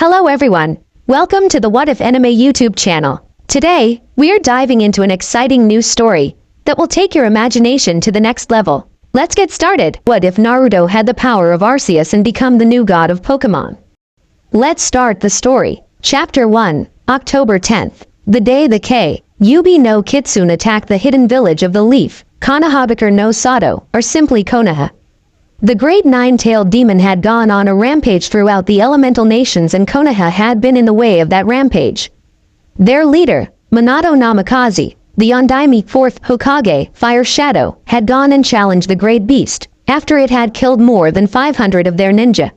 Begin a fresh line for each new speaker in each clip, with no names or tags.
Hello everyone, welcome to the What If Anime YouTube channel. Today, we're diving into an exciting new story that will take your imagination to the next level. Let's get started. What if Naruto had the power of Arceus and become the new god of Pokémon? Let's start the story. Chapter 1, October 10th. The day the Kyuubi no Kitsune attacked the hidden village of the Leaf, Konohagakure no Sato, or simply Konoha. The great nine-tailed demon had gone on a rampage throughout the elemental nations, and Konoha had been in the way of that rampage. Their leader, Minato Namikaze, the Ondaime 4th Hokage, Fire Shadow, had gone and challenged the great beast, after it had killed more than 500 of their ninja.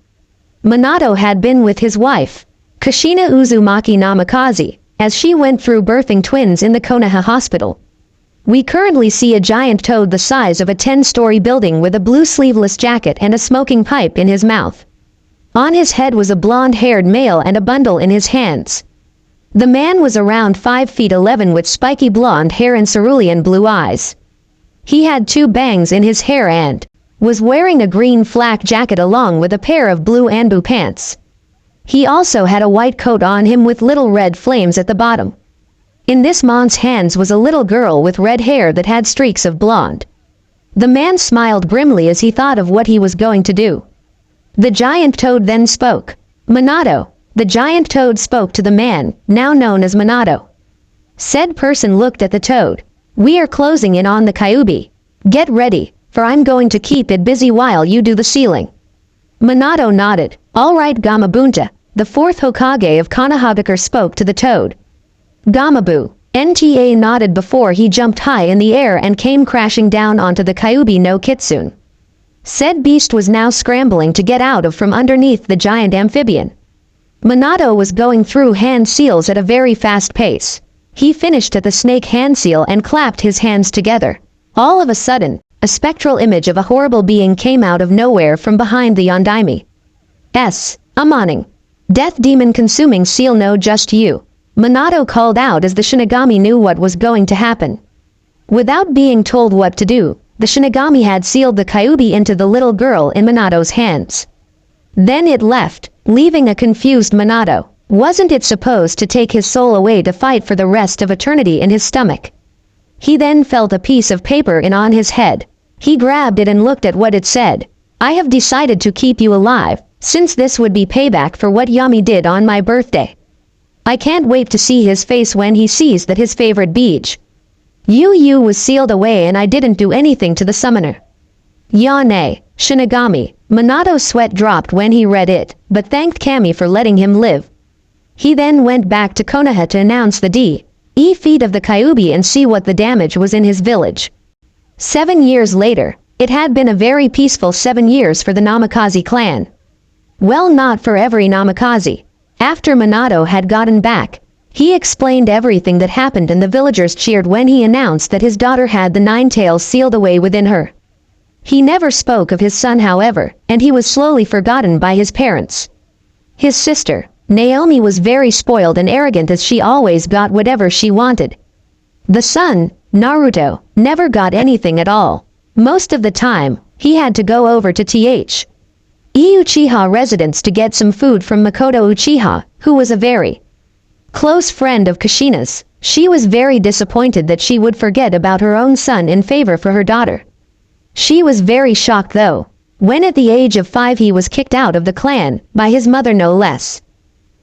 Minato had been with his wife, Kushina Uzumaki Namikaze, as she went through birthing twins in the Konoha hospital. We currently see a giant toad the size of a 10-story building with a blue sleeveless jacket and a smoking pipe in his mouth. On his head was a blonde-haired male and a bundle in his hands. The man was around 5 feet 11 with spiky blonde hair and cerulean blue eyes. He had 2 bangs in his hair and was wearing a green flak jacket along with a pair of blue anbu pants. He also had a white coat on him with little red flames at the bottom. In this man's hands was a little girl with red hair that had streaks of blonde. The man smiled grimly as he thought of what he was going to do. The giant toad then spoke. Minato. The giant toad spoke to the man, now known as Minato. Said person looked at the toad. We are closing in on the Kyuubi. Get ready, for I'm going to keep it busy while you do the sealing. Minato nodded. All right, Gamabunta. The 4th Hokage of Konohagakure spoke to the toad. Gamabu. NTA nodded before he jumped high in the air and came crashing down onto the Kyuubi no Kitsune. Said beast was now scrambling to get out of from underneath the giant amphibian. Minato was going through hand seals at a very fast pace. He finished at the snake hand seal and clapped his hands together. All of a sudden, a spectral image of a horrible being came out of nowhere from behind the Ondaime. Amaning. Death demon consuming seal, no just you. Minato called out as the Shinigami knew what was going to happen. Without being told what to do, the Shinigami had sealed the Kyuubi into the little girl in Minato's hands. Then it left, leaving a confused Minato. Wasn't it supposed to take his soul away to fight for the rest of eternity in his stomach? He then felt a piece of paper on his head. He grabbed it and looked at what it said. I have decided to keep you alive, since this would be payback for what Yami did on my birthday. I can't wait to see his face when he sees that his favorite beach. Yu was sealed away and I didn't do anything to the summoner. Yane, Shinigami. Minato's sweat dropped when he read it, but thanked Kami for letting him live. He then went back to Konoha to announce the defeat of the Kyuubi and see what the damage was in his village. 7 years later, it had been a very peaceful 7 years for the Namikaze clan. Well, not for every Namikaze. After Minato had gotten back, he explained everything that happened and the villagers cheered when he announced that his daughter had the 9 tails sealed away within her. He never spoke of his son, however, and he was slowly forgotten by his parents. His sister, Naomi, was very spoiled and arrogant as she always got whatever she wanted. The son, Naruto, never got anything at all. Most of the time, he had to go over to Uchiha residence to get some food from Makoto Uchiha, who was a very close friend of Kushina's. She was very disappointed that she would forget about her own son in favor for her daughter. She was very shocked though, when at the age of 5 he was kicked out of the clan, by his mother no less.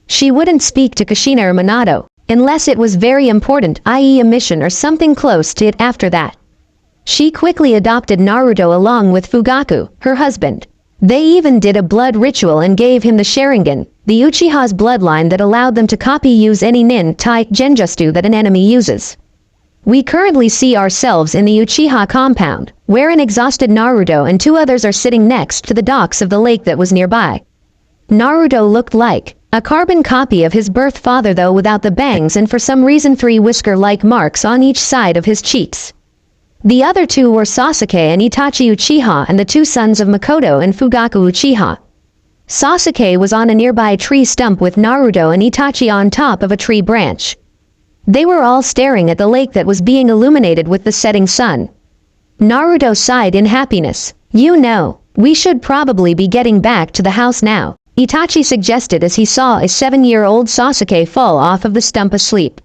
She wouldn't speak to Kushina or Minato, unless it was very important, i.e. a mission or something close to it. After that, she quickly adopted Naruto along with Fugaku, her husband. They even did a blood ritual and gave him the Sharingan, the Uchiha's bloodline that allowed them to use any nin-tai genjutsu that an enemy uses. We currently see ourselves in the Uchiha compound, where an exhausted Naruto and 2 others are sitting next to the docks of the lake that was nearby. Naruto looked like a carbon copy of his birth father, though without the bangs and for some reason 3 whisker-like marks on each side of his cheeks. The other 2 were Sasuke and Itachi Uchiha, and the 2 sons of Makoto and Fugaku Uchiha. Sasuke was on a nearby tree stump with Naruto and Itachi on top of a tree branch. They were all staring at the lake that was being illuminated with the setting sun. Naruto sighed in happiness. We should probably be getting back to the house now. Itachi suggested as he saw a 7-year-old Sasuke fall off of the stump asleep.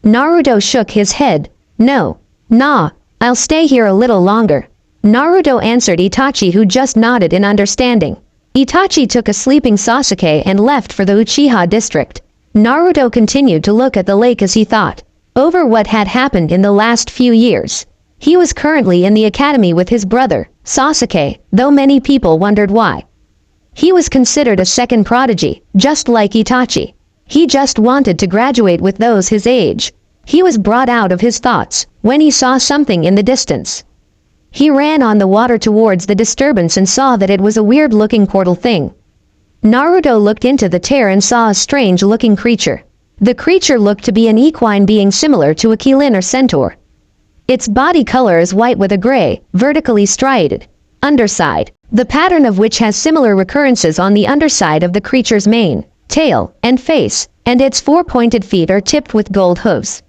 Naruto shook his head. No. Nah, I'll stay here a little longer. Naruto answered Itachi, who just nodded in understanding. Itachi took a sleeping Sasuke and left for the Uchiha district. Naruto continued to look at the lake as he thought over what had happened in the last few years. He was currently in the academy with his brother, Sasuke, though many people wondered why. He was considered a second prodigy, just like Itachi. He just wanted to graduate with those his age. He was brought out of his thoughts when he saw something in the distance. He ran on the water towards the disturbance and saw that it was a weird-looking portal thing. Naruto looked into the tear and saw a strange-looking creature. The creature looked to be an equine being similar to a Qilin or centaur. Its body color is white with a gray, vertically striated underside, the pattern of which has similar recurrences on the underside of the creature's mane, tail, and face, and its 4 pointed feet are tipped with gold hooves.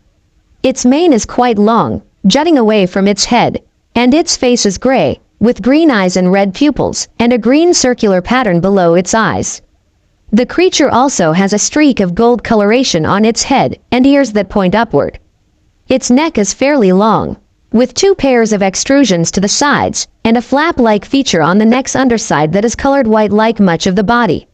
Its mane is quite long, jutting away from its head, and its face is gray, with green eyes and red pupils, and a green circular pattern below its eyes. The creature also has a streak of gold coloration on its head, and ears that point upward. Its neck is fairly long, with 2 pairs of extrusions to the sides, and a flap-like feature on the neck's underside that is colored white like much of the body.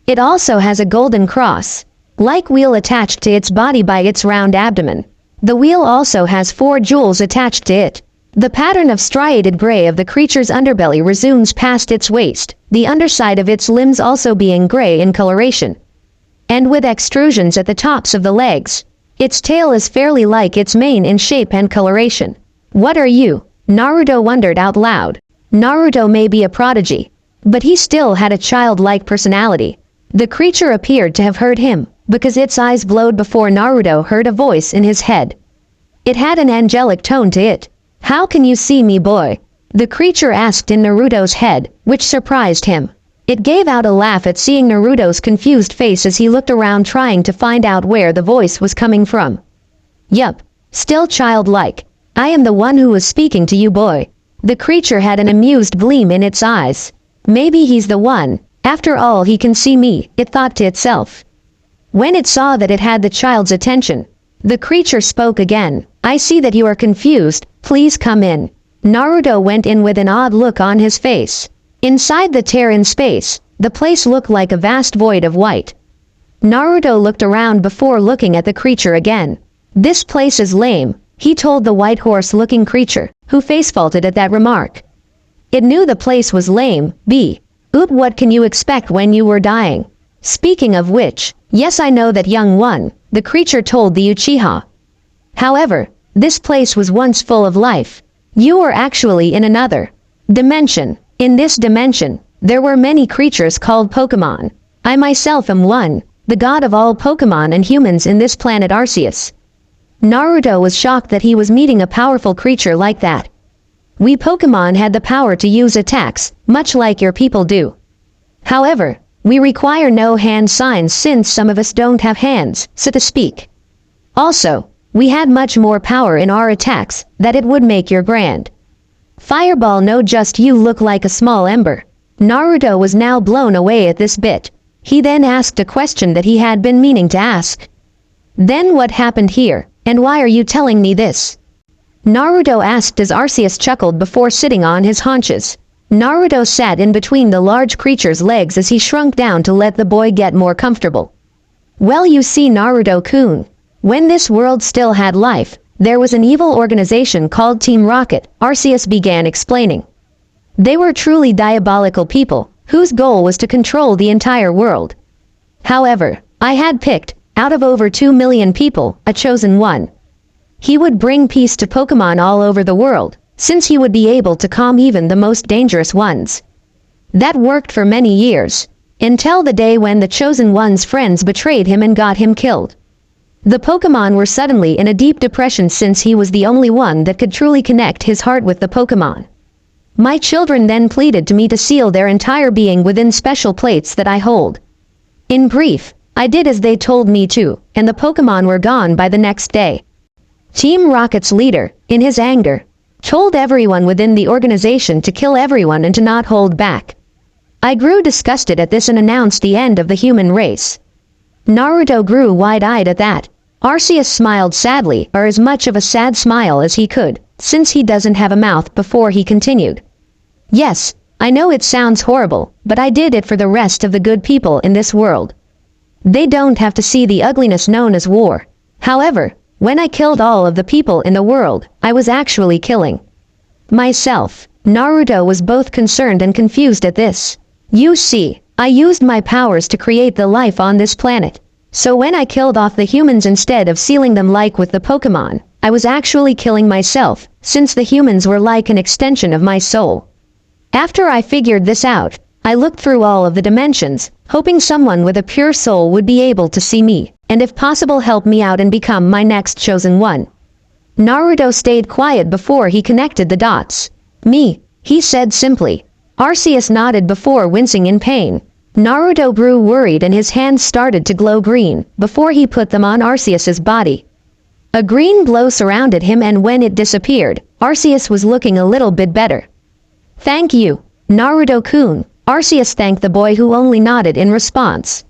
It also has a golden cross-like wheel attached to its body by its round abdomen. The wheel also has 4 jewels attached to it. The pattern of striated gray of the creature's underbelly resumes past its waist, the underside of its limbs also being gray in coloration, and with extrusions at the tops of the legs. Its tail is fairly like its mane in shape and coloration. What are you? Naruto wondered out loud. Naruto may be a prodigy, but he still had a childlike personality. The creature appeared to have heard him, because its eyes glowed before Naruto heard a voice in his head. It had an angelic tone to it. How can you see me, boy? The creature asked in Naruto's head, which surprised him. It gave out a laugh at seeing Naruto's confused face as he looked around trying to find out where the voice was coming from. Yup, still childlike. I am the one who was speaking to you, boy. The creature had an amused gleam in its eyes. Maybe he's the one. After all, he can see me, it thought to itself. When it saw that it had the child's attention, the creature spoke again. I see that you are confused, please come in. Naruto went in with an odd look on his face. Inside the tear in space, the place looked like a vast void of white. Naruto looked around before looking at the creature again. This place is lame, he told the white horse-looking creature, who face-faulted at that remark. It knew the place was lame. What can you expect when you were dying? Speaking of which, yes, I know that, young one, the creature told the Uchiha. However, this place was once full of life. You were actually in another dimension. In this dimension, there were many creatures called Pokémon. I myself am one, the god of all Pokémon and humans in this planet Arceus. Naruto was shocked that he was meeting a powerful creature like that. We Pokémon had the power to use attacks, much like your people do. However, we require no hand signs since some of us don't have hands, so to speak. Also, we had much more power in our attacks, that it would make your grand Fireball no just you look like a small ember. Naruto was now blown away at this bit. He then asked a question that he had been meaning to ask. Then what happened here, and why are you telling me this? Naruto asked as Arceus chuckled before sitting on his haunches. Naruto sat in between the large creature's legs as he shrunk down to let the boy get more comfortable. Well, you see, Naruto-kun, when this world still had life, there was an evil organization called Team Rocket, Arceus began explaining. They were truly diabolical people, whose goal was to control the entire world. However, I had picked, out of over 2 million people, a chosen one. He would bring peace to Pokémon all over the world, since he would be able to calm even the most dangerous ones. That worked for many years, until the day when the chosen one's friends betrayed him and got him killed. The Pokémon were suddenly in a deep depression since he was the only one that could truly connect his heart with the Pokémon. My children then pleaded to me to seal their entire being within special plates that I hold. In brief, I did as they told me to, and the Pokémon were gone by the next day. Team Rocket's leader, in his anger, told everyone within the organization to kill everyone and to not hold back. I grew disgusted at this and announced the end of the human race. Naruto grew wide-eyed at that. Arceus smiled sadly, or as much of a sad smile as he could, since he doesn't have a mouth, before he continued. Yes, I know it sounds horrible, but I did it for the rest of the good people in this world. They don't have to see the ugliness known as war. However, when I killed all of the people in the world, I was actually killing myself. Naruto was both concerned and confused at this. You see, I used my powers to create the life on this planet. So when I killed off the humans instead of sealing them like with the Pokémon, I was actually killing myself, since the humans were like an extension of my soul. After I figured this out, I looked through all of the dimensions, hoping someone with a pure soul would be able to see me, and if possible help me out and become my next chosen one. Naruto stayed quiet before he connected the dots. Me, he said simply. Arceus nodded before wincing in pain. Naruto grew worried and his hands started to glow green, before he put them on Arceus's body. A green glow surrounded him, and when it disappeared, Arceus was looking a little bit better. Thank you, Naruto-kun, Arceus thanked the boy, who only nodded in response.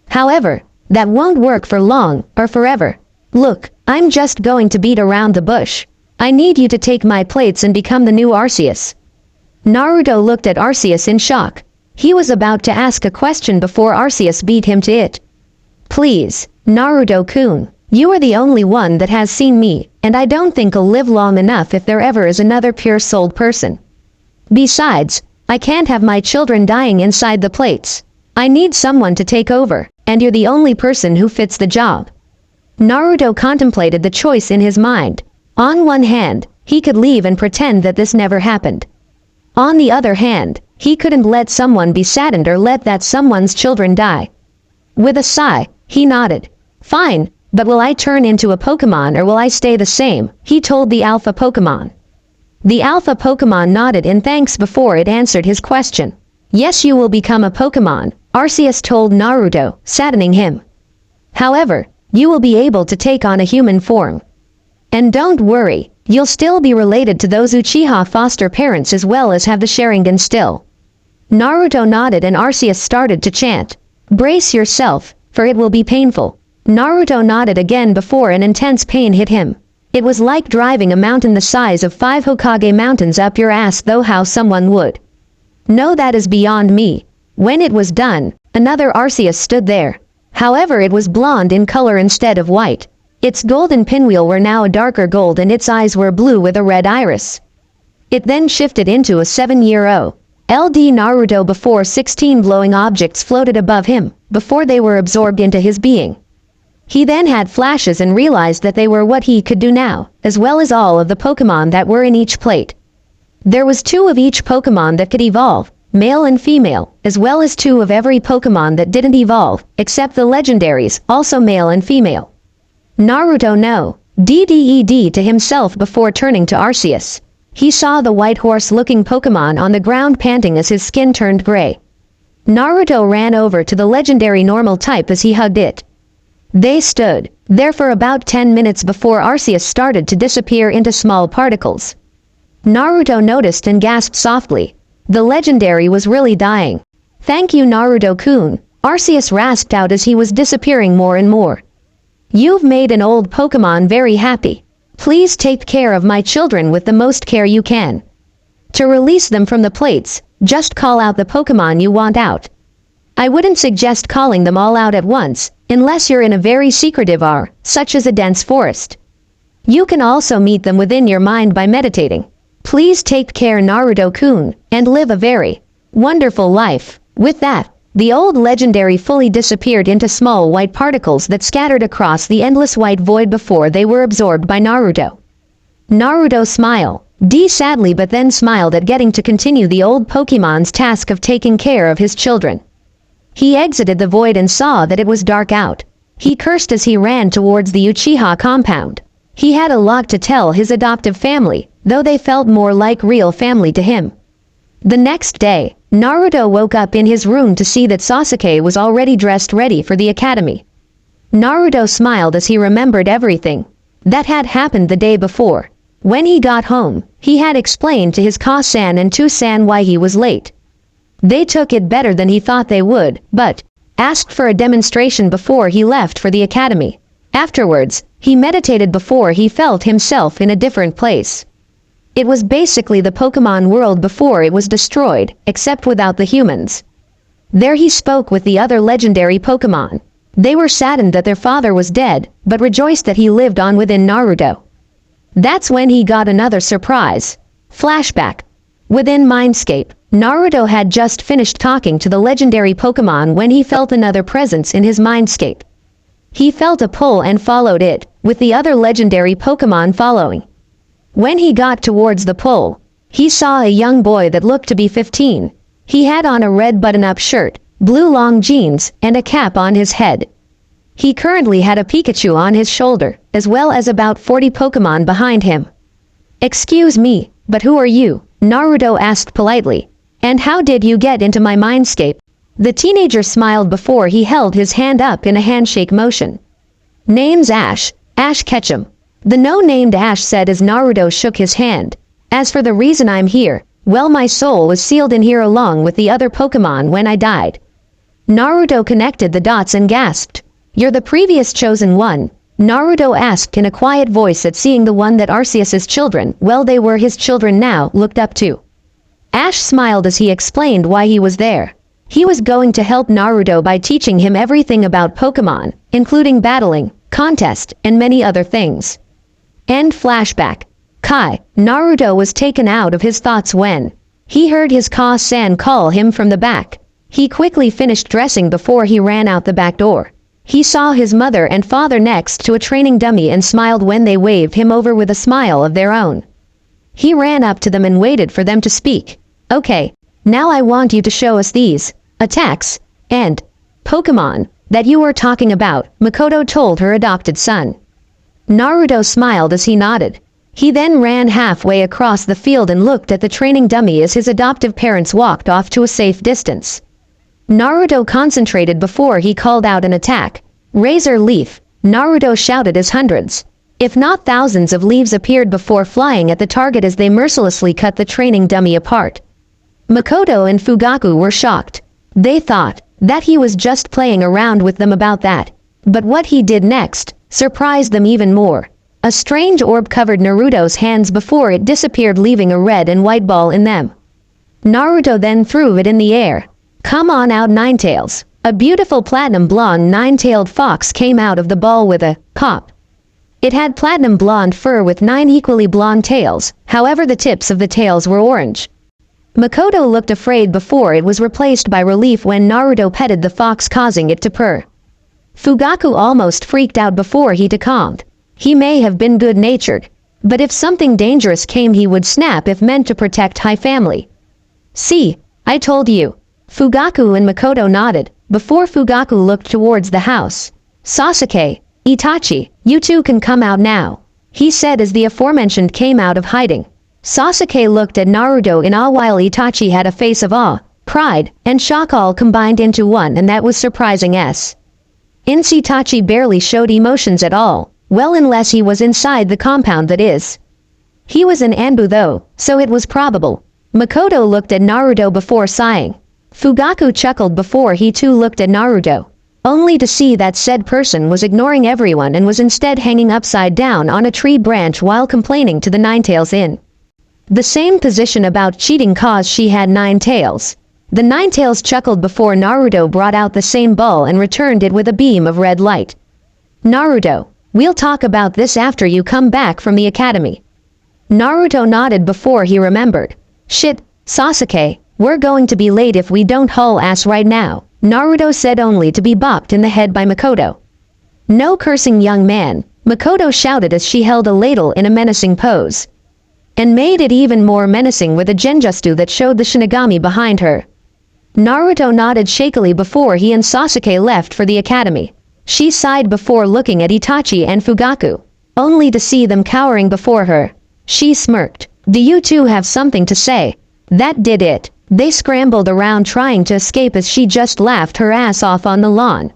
However, that won't work for long, or forever. Look, I'm just going to beat around the bush. I need you to take my plates and become the new Arceus. Naruto looked at Arceus in shock. He was about to ask a question before Arceus beat him to it. Please, Naruto-kun, you are the only one that has seen me, and I don't think I'll live long enough if there ever is another pure-souled person. Besides, I can't have my children dying inside the plates. I need someone to take over, and you're the only person who fits the job. Naruto contemplated the choice in his mind. On one hand, he could leave and pretend that this never happened. On the other hand, he couldn't let someone be saddened or let that someone's children die. With a sigh, he nodded. Fine, but will I turn into a Pokémon or will I stay the same? He told the Alpha Pokémon. The Alpha Pokémon nodded in thanks before it answered his question. Yes, you will become a Pokémon, Arceus told Naruto, saddening him. However, you will be able to take on a human form. And don't worry, you'll still be related to those Uchiha foster parents as well as have the Sharingan still. Naruto nodded and Arceus started to chant. Brace yourself, for it will be painful. Naruto nodded again before an intense pain hit him. It was like driving a mountain the size of 5 Hokage mountains up your ass, though how someone would. No, that is beyond me. When it was done, another Arceus stood there. However, it was blonde in color instead of white. Its golden pinwheel were now a darker gold and its eyes were blue with a red iris. It then shifted into a 7-year-old LD Naruto before 16 glowing objects floated above him, before they were absorbed into his being. He then had flashes and realized that they were what he could do now, as well as all of the Pokémon that were in each plate. There was 2 of each Pokémon that could evolve, male and female, as well as 2 of every Pokémon that didn't evolve, except the legendaries, also male and female. Naruto DDED to himself before turning to Arceus. He saw the white horse-looking Pokémon on the ground panting as his skin turned gray. Naruto ran over to the legendary normal type as he hugged it. They stood there for about 10 minutes before Arceus started to disappear into small particles. Naruto noticed and gasped softly. The legendary was really dying. Thank you, Naruto-kun, Arceus rasped out as he was disappearing more and more. You've made an old Pokémon very happy. Please take care of my children with the most care you can. To release them from the plates, just call out the Pokémon you want out. I wouldn't suggest calling them all out at once, unless you're in a very secretive area, such as a dense forest. You can also meet them within your mind by meditating. Please take care, Naruto-kun, and live a very wonderful life. With that, the old legendary fully disappeared into small white particles that scattered across the endless white void before they were absorbed by Naruto. Naruto smiled sadly, but then smiled at getting to continue the old Pokémon's task of taking care of his children. He exited the void and saw that it was dark out. He cursed as he ran towards the Uchiha compound. He had a lot to tell his adoptive family, though they felt more like real family to him. The next day, Naruto woke up in his room to see that Sasuke was already dressed ready for the academy. Naruto smiled as he remembered everything that had happened the day before. When he got home, he had explained to his Ka-san and To-san why he was late. They took it better than he thought they would, but asked for a demonstration before he left for the academy. Afterwards, he meditated before he felt himself in a different place. It was basically the Pokémon world before it was destroyed, except without the humans. There he spoke with the other legendary Pokémon. They were saddened that their father was dead, but rejoiced that he lived on within Naruto. That's when he got another surprise. Flashback. Within Mindscape, Naruto had just finished talking to the legendary Pokémon when he felt another presence in his Mindscape. He felt a pull and followed it, with the other legendary Pokémon following. When he got towards the pull, he saw a young boy that looked to be 15. He had on a red button-up shirt, blue long jeans, and a cap on his head. He currently had a Pikachu on his shoulder, as well as about 40 Pokémon behind him. "Excuse me, but who are you?" Naruto asked politely. "And how did you get into my Mindscape?" The teenager smiled before he held his hand up in a handshake motion. "Name's Ash, Ash Ketchum." The no-named Ash said as Naruto shook his hand. "As for the reason I'm here, well, my soul was sealed in here along with the other Pokémon when I died." Naruto connected the dots and gasped. "You're the previous chosen one?" Naruto asked in a quiet voice at seeing the one that Arceus's children, well, they were his children now, looked up to. Ash smiled as he explained why he was there. He was going to help Naruto by teaching him everything about Pokémon, including battling, contest, and many other things. End flashback. Kai, Naruto was taken out of his thoughts when he heard his Ka-san call him from the back. He quickly finished dressing before he ran out the back door. He saw his mother and father next to a training dummy and smiled when they waved him over with a smile of their own. He ran up to them and waited for them to speak. "Okay, now I want you to show us these attacks and Pokémon that you were talking about," Makoto told her adopted son. Naruto smiled as he nodded. He then ran halfway across the field and looked at the training dummy as his adoptive parents walked off to a safe distance. Naruto concentrated before he called out an attack. "Razor Leaf," Naruto shouted as hundreds, if not thousands of leaves appeared before flying at the target as they mercilessly cut the training dummy apart. Makoto and Fugaku were shocked. They thought that he was just playing around with them about that. But what he did next surprised them even more. A strange orb covered Naruto's hands before it disappeared, leaving a red and white ball in them. Naruto then threw it in the air. "Come on out, Ninetales." A beautiful platinum blonde nine-tailed fox came out of the ball with a pop. It had platinum blonde fur with 9 equally blonde tails, however the tips of the tails were orange. Makoto looked afraid before it was replaced by relief when Naruto petted the fox, causing it to purr. Fugaku almost freaked out before he calmed. He may have been good-natured, but if something dangerous came he would snap if meant to protect High Family. "See, I told you." Fugaku and Makoto nodded, before Fugaku looked towards the house. "Sasuke, Itachi, you two can come out now," he said as the aforementioned came out of hiding. Sasuke looked at Naruto in awe while Itachi had a face of awe, pride, and shock all combined into one, and that was surprising. Itachi barely showed emotions at all, well, unless he was inside the compound, that is. He was an Anbu though, so it was probable. Makoto looked at Naruto before sighing. Fugaku chuckled before he too looked at Naruto, only to see that said person was ignoring everyone and was instead hanging upside down on a tree branch while complaining to the Ninetales in the same position about cheating cause she had 9 tails. The Ninetales chuckled before Naruto brought out the same ball and returned it with a beam of red light. "Naruto, we'll talk about this after you come back from the academy." Naruto nodded before he remembered. "Shit, Sasuke, we're going to be late if we don't haul ass right now," Naruto said, only to be bopped in the head by Makoto. "No cursing, young man," Makoto shouted as she held a ladle in a menacing pose, and made it even more menacing with a genjutsu that showed the Shinigami behind her. Naruto nodded shakily before he and Sasuke left for the academy. She sighed before looking at Itachi and Fugaku, only to see them cowering before her. She smirked. "Do you two have something to say?" That did it. They scrambled around trying to escape as she just laughed her ass off on the lawn.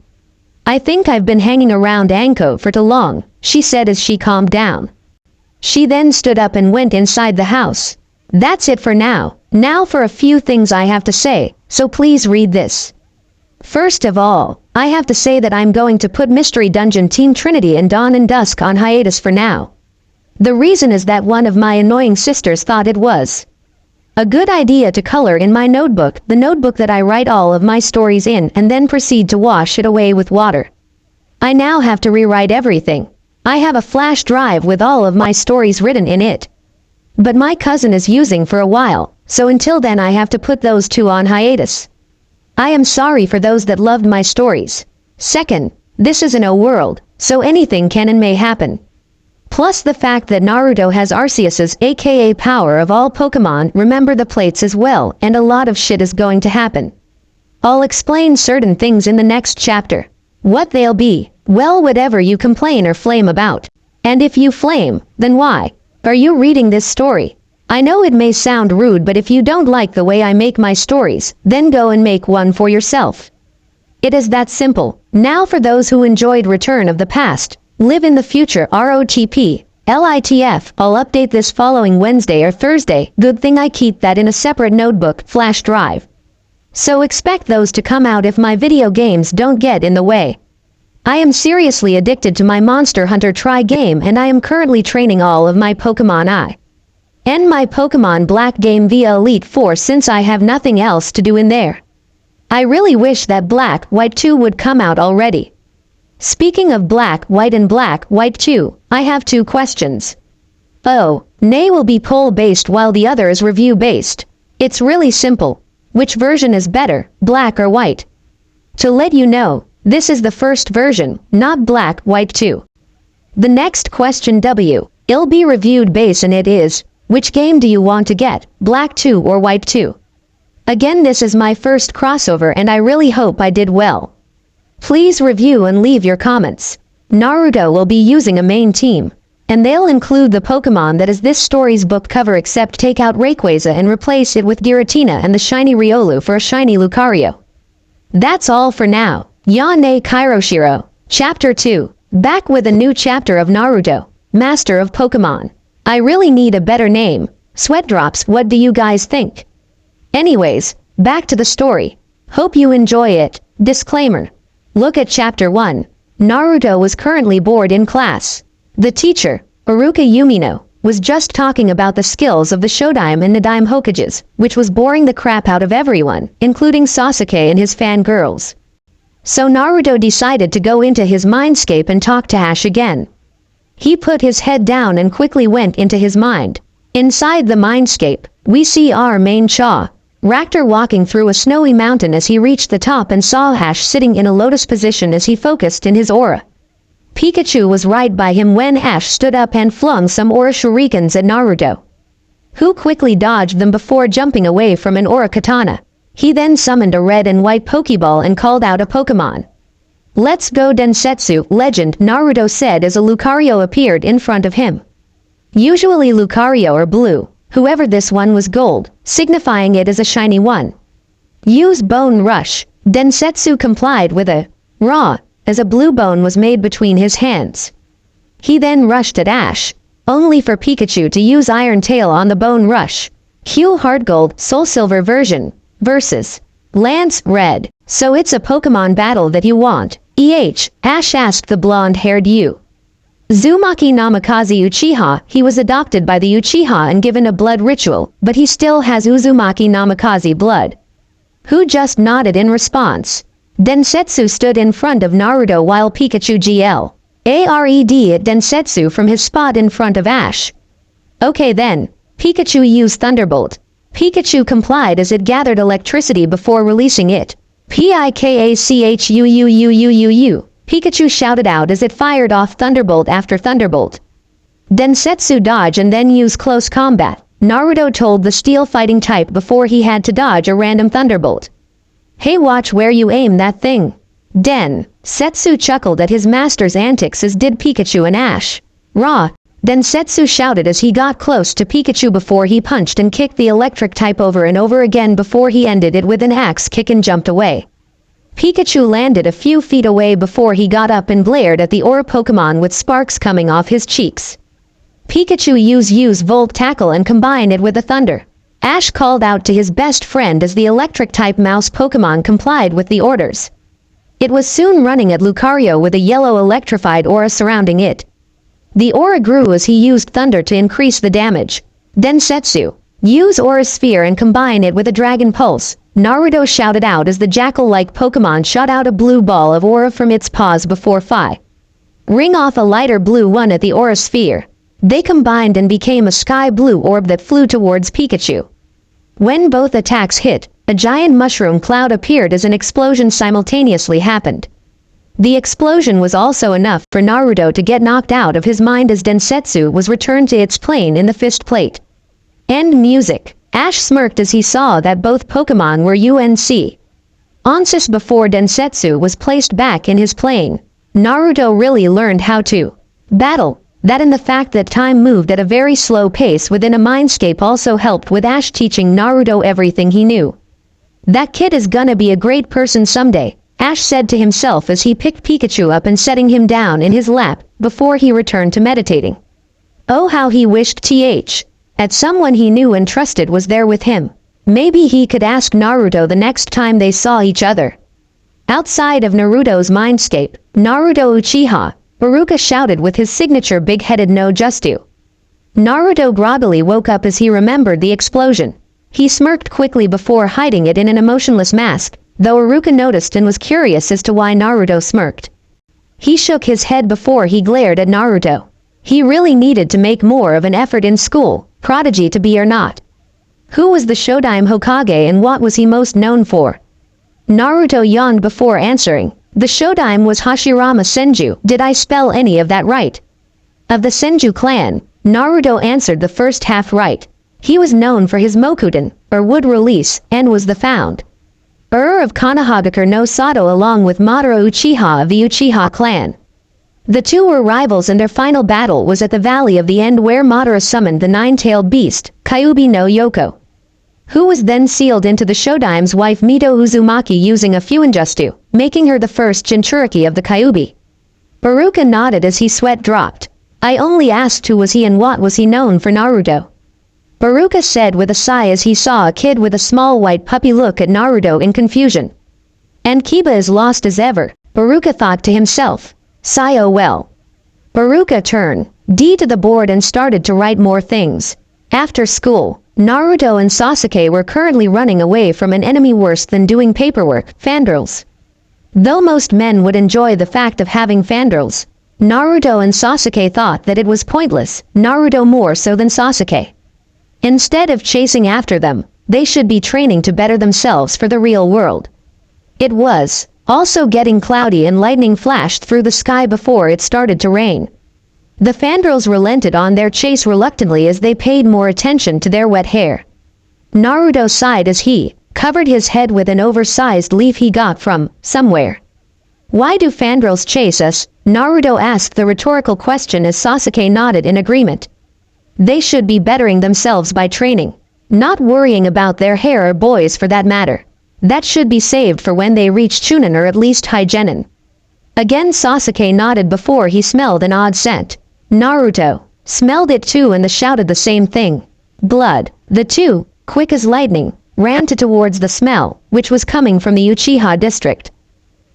"I think I've been hanging around Anko for too long," she said as she calmed down. She then stood up and went inside the house. "That's it for now. Now for a few things I have to say, so please read this. First of all, I have to say that I'm going to put Mystery Dungeon Team Trinity and Dawn and Dusk on hiatus for now. The reason is that one of my annoying sisters thought it was a good idea to color in my notebook, the notebook that I write all of my stories in, and then proceed to wash it away with water. I now have to rewrite everything. I have a flash drive with all of my stories written in it. But my cousin is using for a while, so until then I have to put those two on hiatus. I am sorry for those that loved my stories. Second, this is an O world, so anything can and may happen. Plus the fact that Naruto has Arceus's aka power of all Pokémon remember the plates as well, and a lot of shit is going to happen. I'll explain certain things in the next chapter. What they'll be, well, whatever you complain or flame about. And if you flame, then why are you reading this story? I know it may sound rude, but if you don't like the way I make my stories, then go and make one for yourself. It is that simple. Now for those who enjoyed Return of the Past, Live in the Future ROTP, LITF, I'll update this following Wednesday or Thursday. Good thing I keep that in a separate notebook, flash drive. So expect those to come out if my video games don't get in the way. I am seriously addicted to my Monster Hunter Tri game, and I am currently training all of my Pokemon I. And my Pokemon Black game via Elite Four since I have nothing else to do in there. I really wish that Black White 2 would come out already. Speaking of Black White and Black White 2, I have two questions. Oh, Nay will be poll-based while the other is review-based. It's really simple. Which version is better, Black or White? To let you know, this is the first version, not Black White 2. The next question W, it'll be reviewed based and it is, which game do you want to get, Black 2 or White 2? Again, this is my first crossover and I really hope I did well. Please review and leave your comments. Naruto will be using a main team, and they'll include the Pokemon that is this story's book cover except take out Rayquaza and replace it with Giratina and the shiny Riolu for a shiny Lucario. That's all for now. Yane Kairoshiro. Chapter 2. Back with a new chapter of Naruto, Master of Pokemon. I really need a better name. Sweat drops, what do you guys think? Anyways, back to the story. Hope you enjoy it. Disclaimer. Look at Chapter 1. Naruto was currently bored in class. The teacher, Iruka Yumino, was just talking about the skills of the Shodime and Nadaime Hokages, which was boring the crap out of everyone, including Sasuke and his fangirls. So Naruto decided to go into his mindscape and talk to Ash again. He put his head down and quickly went into his mind. Inside the mindscape, we see our main Cha, Raktor, walking through a snowy mountain as he reached the top and saw Ash sitting in a lotus position as he focused in his aura. Pikachu was right by him when Ash stood up and flung some aura shurikens at Naruto, who quickly dodged them before jumping away from an aura katana. He then summoned a red and white Pokeball and called out a Pokemon. Let's go Densetsu, legend, Naruto said as a Lucario appeared in front of him. Usually Lucario are blue, whoever this one was gold, signifying it as a shiny one. Use Bone Rush. Densetsu complied with a raw, as a blue bone was made between his hands. He then rushed at Ash, only for Pikachu to use Iron Tail on the Bone Rush. Hue Heart Gold Soul Silver version versus Lance Red. So it's a Pokemon battle that you want. Ash asked the blonde-haired Uzumaki Namikaze Uchiha. He was adopted by the Uchiha and given a blood ritual, but he still has Uzumaki Namikaze blood. Who just nodded in response. Densetsu stood in front of Naruto while Pikachu GL at Densetsu from his spot in front of Ash. Okay then, Pikachu used Thunderbolt. Pikachu complied as it gathered electricity before releasing it. Pikachu. Pikachu shouted out as it fired off Thunderbolt after Thunderbolt. Densetsu dodge and then use close combat. Naruto told the steel fighting type before he had to dodge a random Thunderbolt. Hey, watch where you aim that thing. Densetsu chuckled at his master's antics, as did Pikachu and Ash. Raw. Densetsu shouted as he got close to Pikachu before he punched and kicked the electric type over and over again before he ended it with an axe kick and jumped away. Pikachu landed a few feet away before he got up and glared at the aura Pokemon with sparks coming off his cheeks. Pikachu used Volt Tackle and combined it with a Thunder. Ash called out to his best friend as the electric-type mouse Pokémon complied with the orders. It was soon running at Lucario with a yellow electrified aura surrounding it. The aura grew as he used Thunder to increase the damage. Densetsu, use Aura Sphere and combine it with a Dragon Pulse, Naruto shouted out as the jackal-like Pokémon shot out a blue ball of aura from its paws before ring off a lighter blue one at the Aura Sphere. They combined and became a sky blue orb that flew towards Pikachu. When both attacks hit, a giant mushroom cloud appeared as an explosion simultaneously happened. The explosion was also enough for Naruto to get knocked out of his mind as Densetsu was returned to its plane in the fist plate. End music. Ash smirked as he saw that both Pokémon were UNC. Onsis before Densetsu was placed back in his plane. Naruto really learned how to battle. That and the fact that time moved at a very slow pace within a mindscape also helped with Ash teaching Naruto everything he knew. That kid is gonna be a great person someday, Ash said to himself as he picked Pikachu up and setting him down in his lap before he returned to meditating. Oh, how he wished at someone he knew and trusted was there with him. Maybe he could ask Naruto the next time they saw each other. Outside of Naruto's mindscape, Naruto Uchiha, Baruka shouted with his signature big-headed no justu. Naruto groggily woke up as he remembered the explosion. He smirked quickly before hiding it in an emotionless mask, though Iruka noticed and was curious as to why Naruto smirked. He shook his head before he glared at Naruto. He really needed to make more of an effort in school, prodigy to be or not. Who was the Shodime Hokage and what was he most known for? Naruto yawned before answering. The Shodime was Hashirama Senju. Did I spell any of that right? Of the Senju clan, Naruto answered the first half right. He was known for his Mokuden, or wood release, and was the founder of Konohagakure no Sato along with Madara Uchiha of the Uchiha clan. The two were rivals and their final battle was at the Valley of the End where Madara summoned the nine-tailed beast, Kyuubi no Yoko, who was then sealed into the Shodime's wife Mito Uzumaki using a Fuinjutsu, making her the first Jinchuriki of the Kyuubi. Baruka nodded as his sweat dropped. I only asked who was he and what was he known for Naruto. Baruka said with a sigh as he saw a kid with a small white puppy look at Naruto in confusion. And Kiba is lost as ever, Baruka thought to himself. Sigh oh well. Baruka turned to the board and started to write more things. After school, Naruto and Sasuke were currently running away from an enemy worse than doing paperwork, fangirls. Though most men would enjoy the fact of having fangirls, Naruto and Sasuke thought that it was pointless, Naruto more so than Sasuke. Instead of chasing after them, they should be training to better themselves for the real world. It was also getting cloudy and lightning flashed through the sky before it started to rain. The fangirls relented on their chase reluctantly as they paid more attention to their wet hair. Naruto sighed as he covered his head with an oversized leaf he got from somewhere. Why do fangirls chase us? Naruto asked the rhetorical question as Sasuke nodded in agreement. They should be bettering themselves by training, not worrying about their hair or boys for that matter. That should be saved for when they reach Chunin or at least Haigenin. Again Sasuke nodded before he smelled an odd scent. Naruto smelled it too and shouted the same thing. Blood. The two, quick as lightning, ran towards the smell, which was coming from the Uchiha district.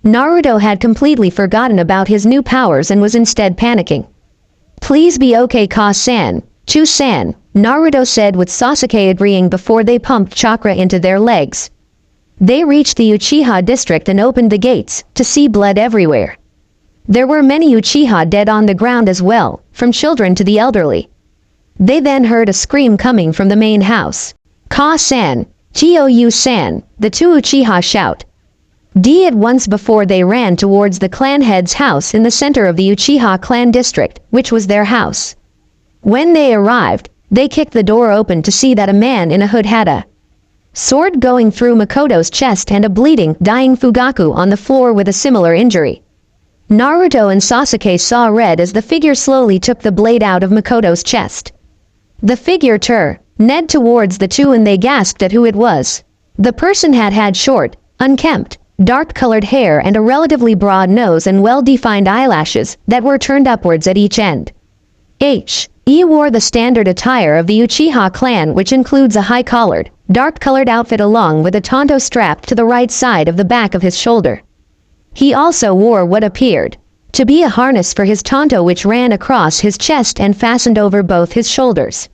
Naruto had completely forgotten about his new powers and was instead panicking. Please be okay Ka-san, Chu-san, Naruto said with Sasuke agreeing before they pumped chakra into their legs. They reached the Uchiha district and opened the gates, to see blood everywhere. There were many Uchiha dead on the ground as well, from children to the elderly. They then heard a scream coming from the main house. Ka-san, Chou-san, the two Uchiha shout. At once before they ran towards the clan head's house in the center of the Uchiha clan district, which was their house. When they arrived, they kicked the door open to see that a man in a hood had a sword going through Makoto's chest and a bleeding, dying Fugaku on the floor with a similar injury. Naruto and Sasuke saw red as the figure slowly took the blade out of Makoto's chest. The figure ned towards the two and they gasped at who it was. The person had short, unkempt, dark-colored hair and a relatively broad nose and well-defined eyelashes that were turned upwards at each end. He wore the standard attire of the Uchiha clan, which includes a high-collared, dark-colored outfit along with a tanto strapped to the right side of the back of his shoulder. He also wore what appeared to be a harness for his tanto, which ran across his chest and fastened over both his shoulders.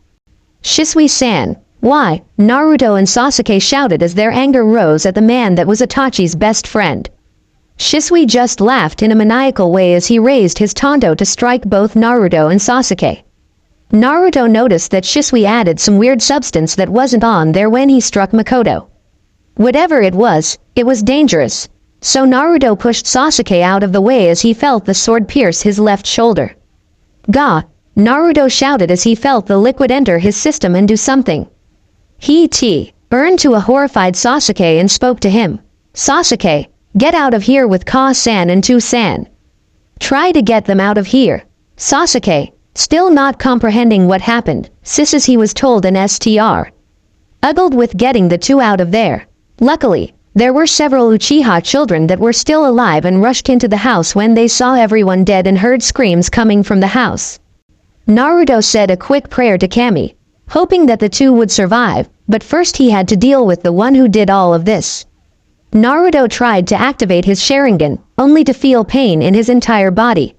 Shisui-san, why? Naruto and Sasuke shouted as their anger rose at the man that was Itachi's best friend. Shisui just laughed in a maniacal way as he raised his tanto to strike both Naruto and Sasuke. Naruto noticed that Shisui added some weird substance that wasn't on there when he struck Makoto. Whatever it was dangerous. So Naruto pushed Sasuke out of the way as he felt the sword pierce his left shoulder. Gah! Naruto shouted as he felt the liquid enter his system and do something. He turned to a horrified Sasuke and spoke to him. Sasuke, get out of here with Ka-san and Tu-san. Try to get them out of here. Sasuke, still not comprehending what happened, as he was told in STR. Uggled with getting the two out of there. Luckily, there were several Uchiha children that were still alive and rushed into the house when they saw everyone dead and heard screams coming from the house. Naruto said a quick prayer to Kami, hoping that the two would survive, but first he had to deal with the one who did all of this. Naruto tried to activate his Sharingan, only to feel pain in his entire body.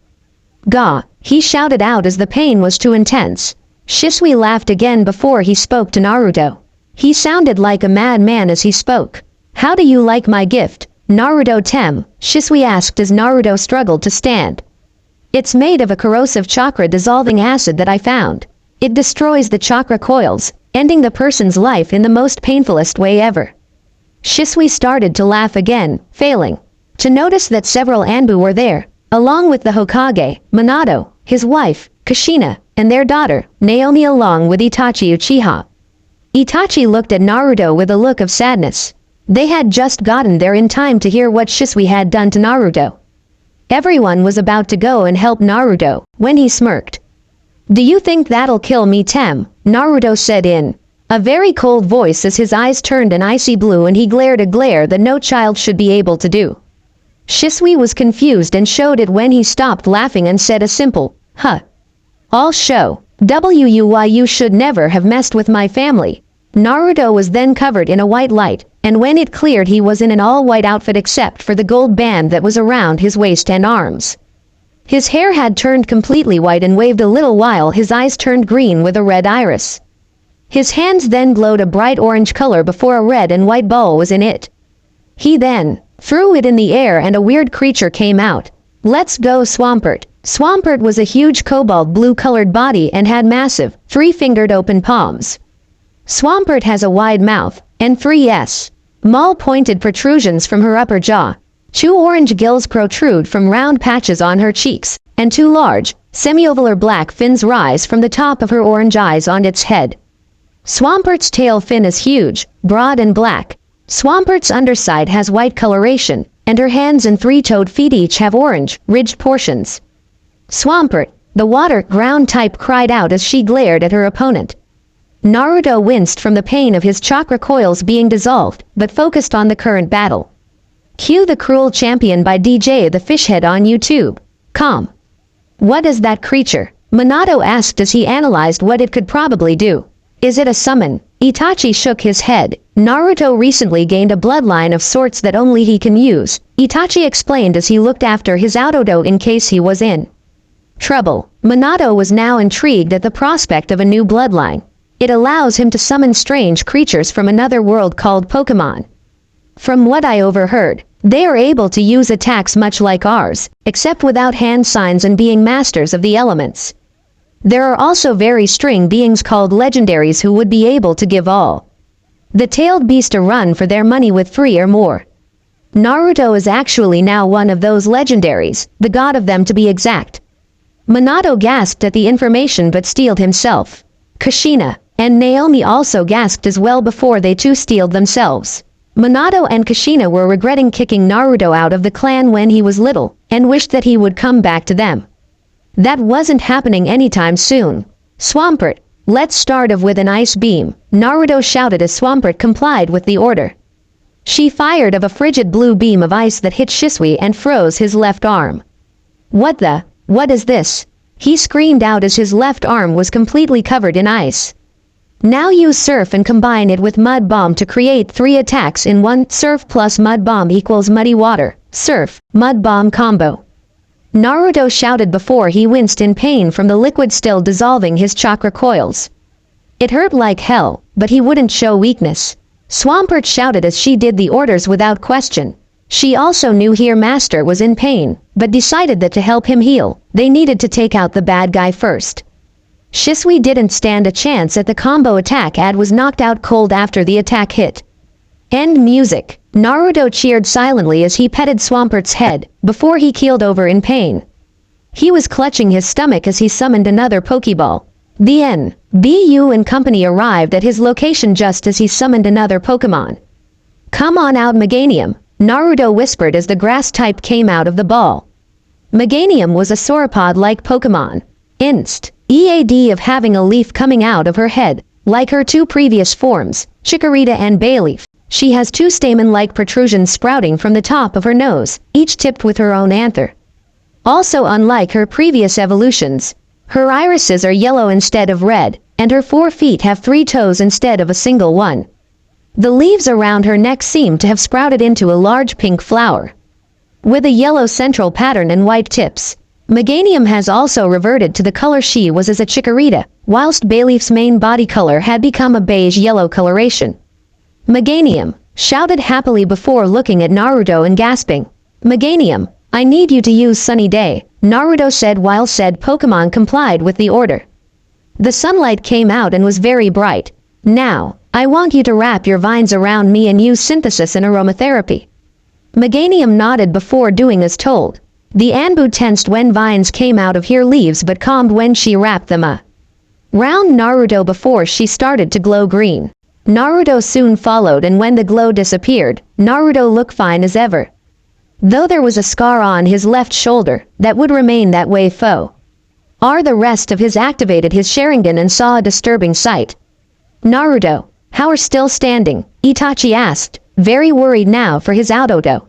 Gah! He shouted out as the pain was too intense. Shisui laughed again before he spoke to Naruto. He sounded like a madman as he spoke. How do you like my gift, Naruto Tem? Shisui asked as Naruto struggled to stand. It's made of a corrosive chakra-dissolving acid that I found. It destroys the chakra coils, ending the person's life in the most painfulest way ever. Shisui started to laugh again, failing to notice that several Anbu were there, along with the Hokage, Minato, his wife, Kushina, and their daughter, Naomi, along with Itachi Uchiha. Itachi looked at Naruto with a look of sadness. They had just gotten there in time to hear what Shisui had done to Naruto. Everyone was about to go and help Naruto, when he smirked. Do you think that'll kill me, Tem? Naruto said in a very cold voice as his eyes turned an icy blue and he glared a glare that no child should be able to do. Shisui was confused and showed it when he stopped laughing and said a simple, huh. I'll show you why you should never have messed with my family. Naruto was then covered in a white light, and when it cleared he was in an all-white outfit except for the gold band that was around his waist and arms. His hair had turned completely white and waved a little while his eyes turned green with a red iris. His hands then glowed a bright orange color before a red and white ball was in it. He then threw it in the air and a weird creature came out. Let's go Swampert. Swampert was a huge cobalt blue-colored body and had massive, three-fingered open palms. Swampert has a wide mouth, and three small pointed protrusions from her upper jaw. Two orange gills protrude from round patches on her cheeks, and two large, semi-oval black fins rise from the top of her orange eyes on its head. Swampert's tail fin is huge, broad and black. Swampert's underside has white coloration, and her hands and three-toed feet each have orange, ridged portions. Swampert, the water-ground type, cried out as she glared at her opponent. Naruto winced from the pain of his chakra coils being dissolved, but focused on the current battle. Cue The Cruel Champion by DJ the Fishhead on YouTube. What is that creature? Minato asked as he analyzed what it could probably do. Is it a summon? Itachi shook his head. Naruto recently gained a bloodline of sorts that only he can use, Itachi explained as he looked after his Autodo in case he was in trouble. Minato was now intrigued at the prospect of a new bloodline. It allows him to summon strange creatures from another world called Pokémon. From what I overheard, they are able to use attacks much like ours, except without hand signs and being masters of the elements. There are also very string beings called legendaries who would be able to give all the tailed beast a run for their money with 3 or more. Naruto is actually now one of those legendaries, the god of them to be exact. Minato gasped at the information but steeled himself. Kushina and Naomi also gasped as well before they too steeled themselves. Minato and Kushina were regretting kicking Naruto out of the clan when he was little, and wished that he would come back to them. That wasn't happening anytime soon. Swampert, let's start off with an ice beam, Naruto shouted as Swampert complied with the order. She fired of a frigid blue beam of ice that hit Shisui and froze his left arm. What is this? He screamed out as his left arm was completely covered in ice. Now use Surf and combine it with Mud Bomb to create 3 attacks in one. Surf plus Mud Bomb equals Muddy Water. Surf, Mud Bomb combo. Naruto shouted before he winced in pain from the liquid still dissolving his chakra coils. It hurt like hell, but he wouldn't show weakness. Swampert shouted as she did the orders without question. She also knew her master was in pain, but decided that to help him heal, they needed to take out the bad guy first. Shisui didn't stand a chance at the combo attack and was knocked out cold after the attack hit. End music. Naruto cheered silently as he petted Swampert's head, before he keeled over in pain. He was clutching his stomach as he summoned another Pokeball. The NBU and company arrived at his location just as he summoned another Pokemon. Come on out Meganium, Naruto whispered as the grass type came out of the ball. Meganium was a sauropod-like Pokemon. EAD of having a leaf coming out of her head, like her 2 previous forms, Chikorita and Bayleaf. She has 2 stamen-like protrusions sprouting from the top of her nose, each tipped with her own anther. Also unlike her previous evolutions, her irises are yellow instead of red, and her 4 feet have 3 toes instead of a single one. The leaves around her neck seem to have sprouted into a large pink flower, with a yellow central pattern and white tips. Meganium has also reverted to the color she was as a Chikorita, whilst Bayleaf's main body color had become a beige-yellow coloration. Meganium shouted happily before looking at Naruto and gasping. Meganium, I need you to use Sunny Day, Naruto said while said Pokemon complied with the order. The sunlight came out and was very bright. Now, I want you to wrap your vines around me and use synthesis and aromatherapy. Meganium nodded before doing as told. The Anbu tensed when vines came out of her leaves but calmed when she wrapped them around Naruto before she started to glow green. Naruto soon followed, and when the glow disappeared, Naruto looked fine as ever. Though there was a scar on his left shoulder, that would remain that way the rest of his activated his Sharingan and saw a disturbing sight. Naruto, how are still standing? Itachi asked, very worried now for his Autodo.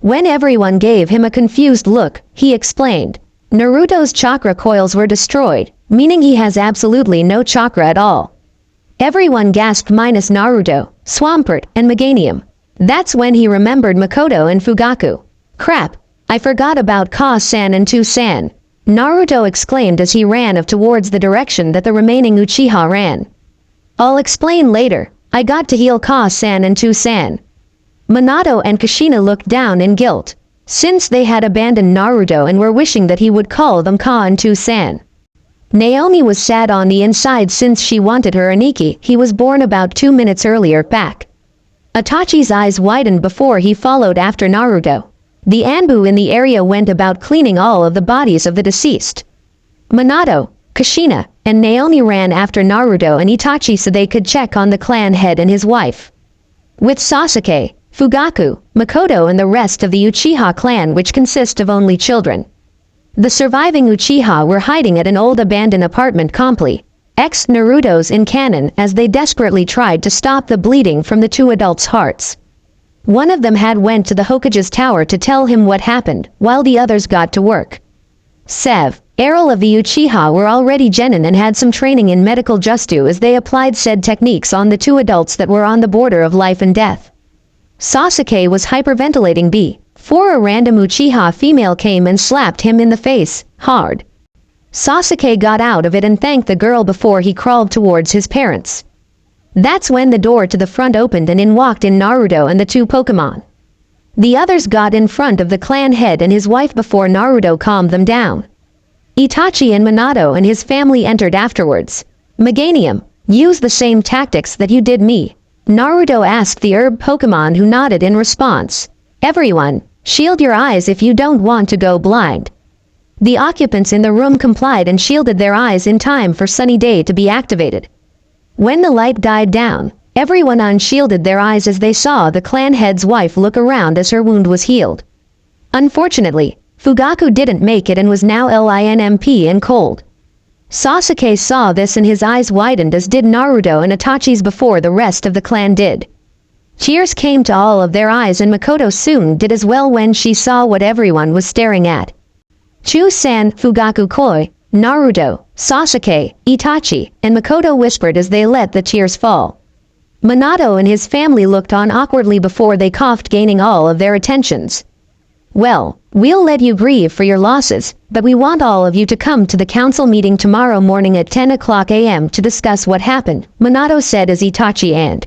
When everyone gave him a confused look, he explained. Naruto's chakra coils were destroyed, meaning he has absolutely no chakra at all. Everyone gasped minus Naruto, Swampert, and Meganium. That's when he remembered Makoto and Fugaku. Crap, I forgot about Ka-san and Tu-san, Naruto exclaimed as he ran towards the direction that the remaining Uchiha ran. I'll explain later, I got to heal Ka-san and Tu-san. Minato and Kushina looked down in guilt, since they had abandoned Naruto and were wishing that he would call them Ka and Tu-san. Naomi was sad on the inside since she wanted her Aniki. He was born about 2 minutes earlier back. Itachi's eyes widened before he followed after Naruto. The Anbu in the area went about cleaning all of the bodies of the deceased. Minato, Kushina, and Naomi ran after Naruto and Itachi so they could check on the clan head and his wife. With Sasuke, Fugaku, Makoto and the rest of the Uchiha clan, which consist of only children. The surviving Uchiha were hiding at an old abandoned apartment complex, Naruto's in canon, as they desperately tried to stop the bleeding from the 2 adults' hearts. One of them had went to the Hokage's tower to tell him what happened, while the others got to work. Sev, Errol of the Uchiha were already genin and had some training in medical justu as they applied said techniques on the 2 adults that were on the border of life and death. Sasuke was hyperventilating before a random Uchiha female came and slapped him in the face, hard. Sasuke got out of it and thanked the girl before he crawled towards his parents. That's when the door to the front opened and in walked in Naruto and the 2 Pokemon. The others got in front of the clan head and his wife before Naruto calmed them down. Itachi and Minato and his family entered afterwards. Meganium, use the same tactics that you did me, Naruto asked the herb Pokemon, who nodded in response. Everyone, shield your eyes if you don't want to go blind. The occupants in the room complied and shielded their eyes in time for Sunny Day to be activated. When the light died down, everyone unshielded their eyes as they saw the clan head's wife look around as her wound was healed. Unfortunately, Fugaku didn't make it and was now limp and cold. Sasuke saw this and his eyes widened, as did Naruto and Itachi's before the rest of the clan did. Tears came to all of their eyes and Makoto soon did as well when she saw what everyone was staring at. Chu-san, Fugaku Koi, Naruto, Sasuke, Itachi, and Makoto whispered as they let the tears fall. Minato and his family looked on awkwardly before they coughed, gaining all of their attentions. "Well, we'll let you grieve for your losses, but we want all of you to come to the council meeting tomorrow morning at 10 o'clock a.m. to discuss what happened," Minato said as Itachi and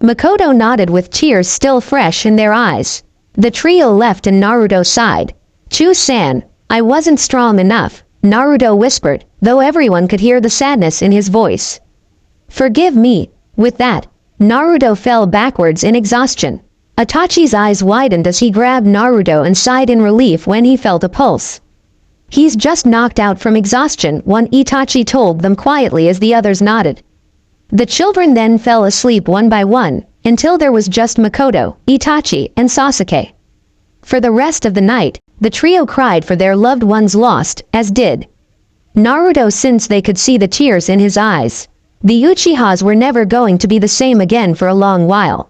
Makoto nodded with tears still fresh in their eyes. The trio left and Naruto sighed. "Chu-san, I wasn't strong enough," Naruto whispered, though everyone could hear the sadness in his voice. "Forgive me." With that, Naruto fell backwards in exhaustion. Itachi's eyes widened as he grabbed Naruto and sighed in relief when he felt a pulse. "He's just knocked out from exhaustion," one Itachi told them quietly as the others nodded. The children then fell asleep one by one, until there was just Makoto, Itachi, and Sasuke. For the rest of the night, the trio cried for their loved ones lost, as did Naruto, since they could see the tears in his eyes. The Uchihas were never going to be the same again for a long while.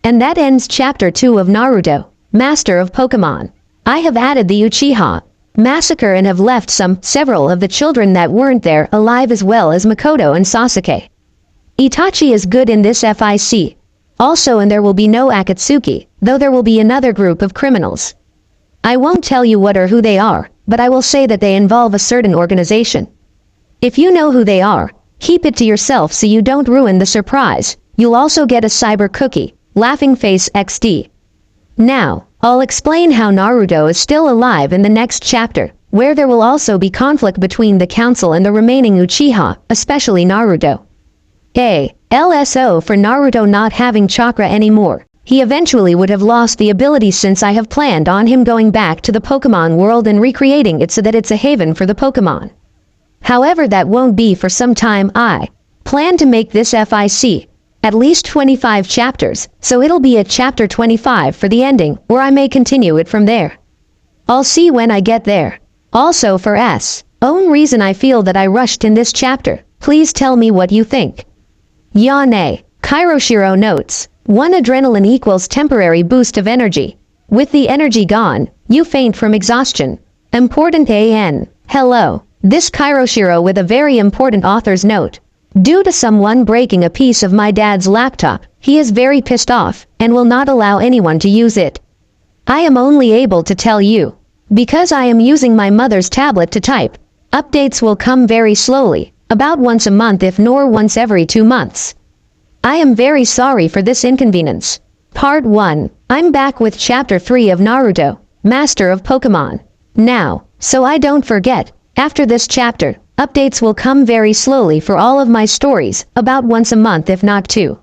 And that ends Chapter 2 of Naruto, Master of Pokémon. I have added the Uchiha massacre and have left several of the children that weren't there alive, as well as Makoto and Sasuke. Itachi is good in this fic. Also, and there will be no Akatsuki, though there will be another group of criminals. I won't tell you what or who they are, but I will say that they involve a certain organization. If you know who they are, keep it to yourself so you don't ruin the surprise. You'll also get a cyber cookie, laughing face XD. Now, I'll explain how Naruto is still alive in the next chapter, where there will also be conflict between the council and the remaining Uchiha, especially Naruto. LSO for Naruto not having chakra anymore. He eventually would have lost the ability, since I have planned on him going back to the Pokemon world and recreating it so that it's a haven for the Pokemon. However, that won't be for some time. I plan to make this fic at least 25 chapters, so it'll be at chapter 25 for the ending, or I may continue it from there. I'll see when I get there. Also, for own reason, I feel that I rushed in this chapter. Please tell me what you think. Yane, Kairoshiro notes, 1 adrenaline equals temporary boost of energy. With the energy gone, you faint from exhaustion. Important AN. Hello. This Kairoshiro with a very important author's note. Due to someone breaking a piece of my dad's laptop, he is very pissed off, and will not allow anyone to use it. I am only able to tell you, because I am using my mother's tablet to type. Updates will come very slowly, about once a month if nor once every 2 months. I am very sorry for this inconvenience. Part 1. I'm back with Chapter 3 of Naruto, Master of Pokémon. Now, so I don't forget, after this chapter, updates will come very slowly for all of my stories, about once a month if not 2.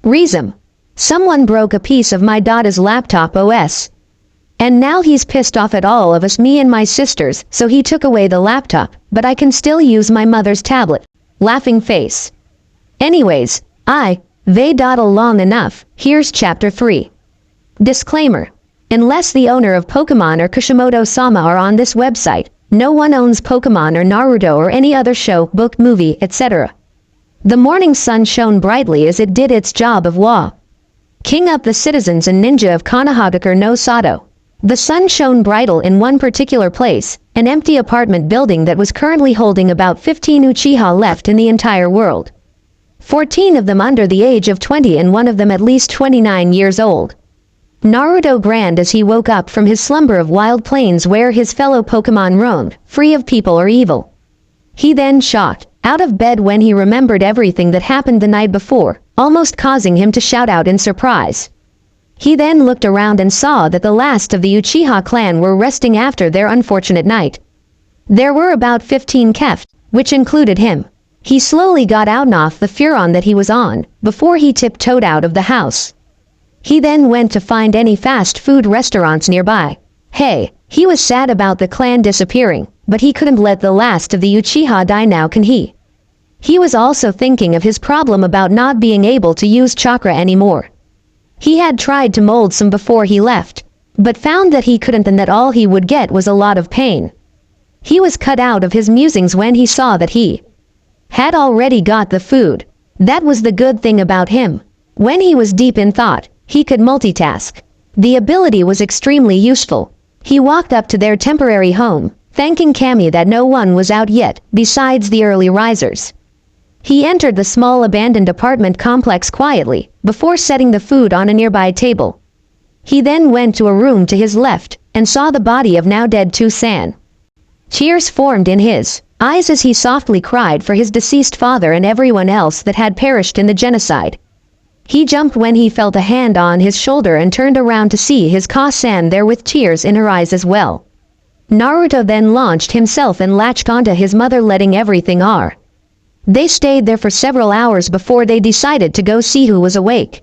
Reason. Someone broke a piece of my dad's laptop OS. And now he's pissed off at all of us, me and my sisters, so he took away the laptop, but I can still use my mother's tablet. Laughing face. Anyways, they dawdle long enough. Here's Chapter 3. Disclaimer. Unless the owner of Pokemon or Kishimoto-sama are on this website, no one owns Pokemon or Naruto or any other show, book, movie, etc. The morning sun shone brightly as it did its job of king up the citizens and ninja of Konohagakure no Sato. The sun shone brighter in one particular place, an empty apartment building that was currently holding about 15 Uchiha left in the entire world. 14 of them under the age of 20 and one of them at least 29 years old. Naruto grinned as he woke up from his slumber of wild plains where his fellow Pokemon roamed, free of people or evil. He then shot out of bed when he remembered everything that happened the night before, almost causing him to shout out in surprise. He then looked around and saw that the last of the Uchiha clan were resting after their unfortunate night. There were about 15 left, which included him. He slowly got out and off the furon that he was on, before he tiptoed out of the house. He then went to find any fast food restaurants nearby. He was sad about the clan disappearing, but he couldn't let the last of the Uchiha die now, can he? He was also thinking of his problem about not being able to use chakra anymore. He had tried to mold some before he left, but found that he couldn't and that all he would get was a lot of pain. He was cut out of his musings when he saw that he had already got the food. That was the good thing about him. When he was deep in thought, he could multitask. The ability was extremely useful. He walked up to their temporary home, thanking Kami that no one was out yet, besides the early risers. He entered the small abandoned apartment complex quietly, before setting the food on a nearby table. He then went to a room to his left, and saw the body of now dead Tu-san. Tears formed in his eyes as he softly cried for his deceased father and everyone else that had perished in the genocide. He jumped when he felt a hand on his shoulder and turned around to see his Ka-san there with tears in her eyes as well. Naruto then launched himself and latched onto his mother, letting everything are. They stayed there for several hours before they decided to go see who was awake.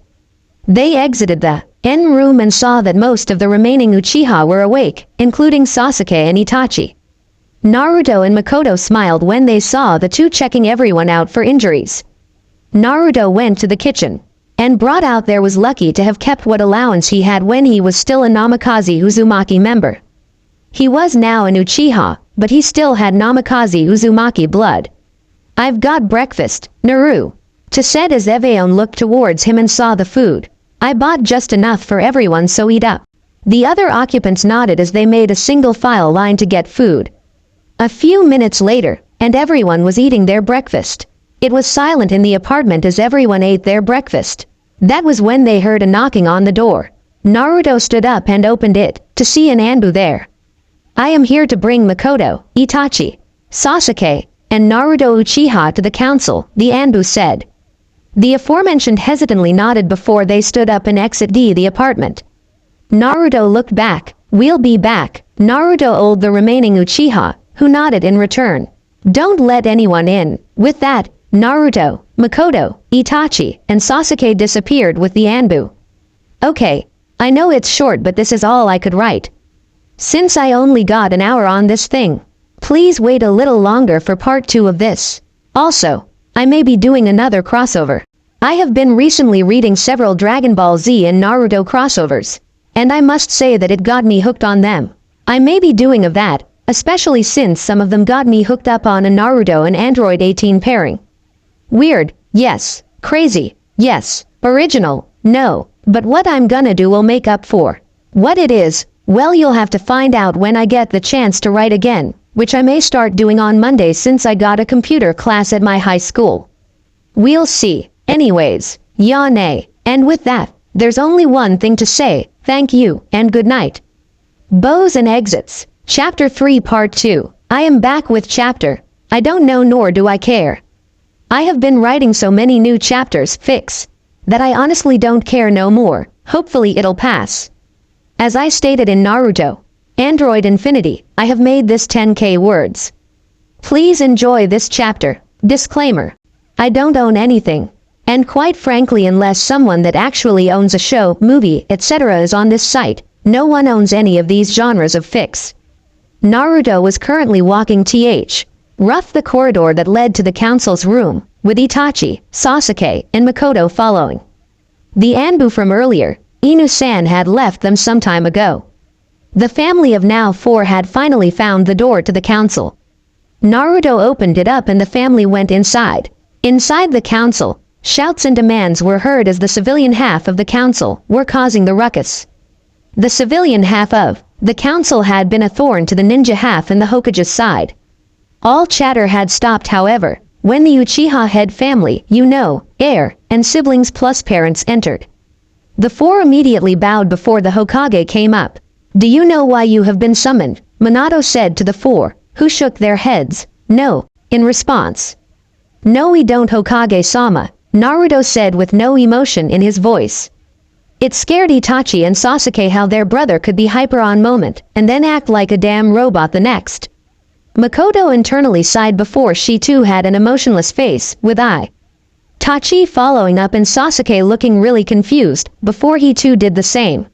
They exited the room and saw that most of the remaining Uchiha were awake, including Sasuke and Itachi. Naruto and Makoto smiled when they saw the two checking everyone out for injuries. Naruto went to the kitchen and brought out there was lucky to have kept what allowance he had when he was still a Namikaze Uzumaki member. He was now an Uchiha, but he still had Namikaze Uzumaki blood. "I've got breakfast, Naru," said as Eveon looked towards him and saw the food. "I bought just enough for everyone, so eat up." The other occupants nodded as they made a single file line to get food. A few minutes later, and everyone was eating their breakfast. It was silent in the apartment as everyone ate their breakfast. That was when they heard a knocking on the door. Naruto stood up and opened it, to see an Anbu there. "I am here to bring Makoto, Itachi, Sasuke, and Naruto Uchiha to the council," the Anbu said. The aforementioned hesitantly nodded before they stood up and exited the apartment. Naruto looked back. "We'll be back," Naruto told the remaining Uchiha, who nodded in return. "Don't let anyone in." With that, Naruto, Makoto, Itachi, and Sasuke disappeared with the Anbu. "Okay, I know it's short, but this is all I could write. Since I only got an hour on this thing, please wait a little longer for part 2 of this. Also, I may be doing another crossover. I have been recently reading several Dragon Ball Z and Naruto crossovers, and I must say that it got me hooked on them. I may be doing of that, especially since some of them got me hooked up on a Naruto and Android 18 pairing. Weird, yes. Crazy, yes. Original, no. But what I'm gonna do will make up for what it is. Well, you'll have to find out when I get the chance to write again, which I may start doing on Monday since I got a computer class at my high school. We'll see. Anyways, yane. And with that, there's only one thing to say, thank you, and good night. Bows and Exits. Chapter 3 Part 2. I am back with chapter. I don't know nor do I care. I have been writing so many new chapters, that I honestly don't care no more. Hopefully it'll pass. As I stated in Naruto, Android Infinity, I have made this 10k words. Please enjoy this chapter. Disclaimer. I don't own anything. And quite frankly, unless someone that actually owns a show, movie, etc. is on this site, no one owns any of these genres of fics. Naruto was currently walking rough the corridor that led to the council's room, with Itachi, Sasuke, and Makoto following. The Anbu from earlier, Inu-san, had left them some time ago. The family of now 4 had finally found the door to the council. Naruto opened it up and the family went inside. Inside the council, shouts and demands were heard as the civilian half of the council were causing the ruckus. The civilian half of the council had been a thorn to the ninja half and the Hokage's side. All chatter had stopped, however, when the Uchiha head family, heir, and siblings plus parents entered. The 4 immediately bowed before the Hokage came up. "Do you know why you have been summoned?" Minato said to the 4, who shook their heads, "No," in response. "No, we don't, Hokage-sama," Naruto said with no emotion in his voice. It scared Itachi and Sasuke how their brother could be hyper on moment, and then act like a damn robot the next. Makoto internally sighed before she too had an emotionless face, with Itachi following up and Sasuke looking really confused, before he too did the same.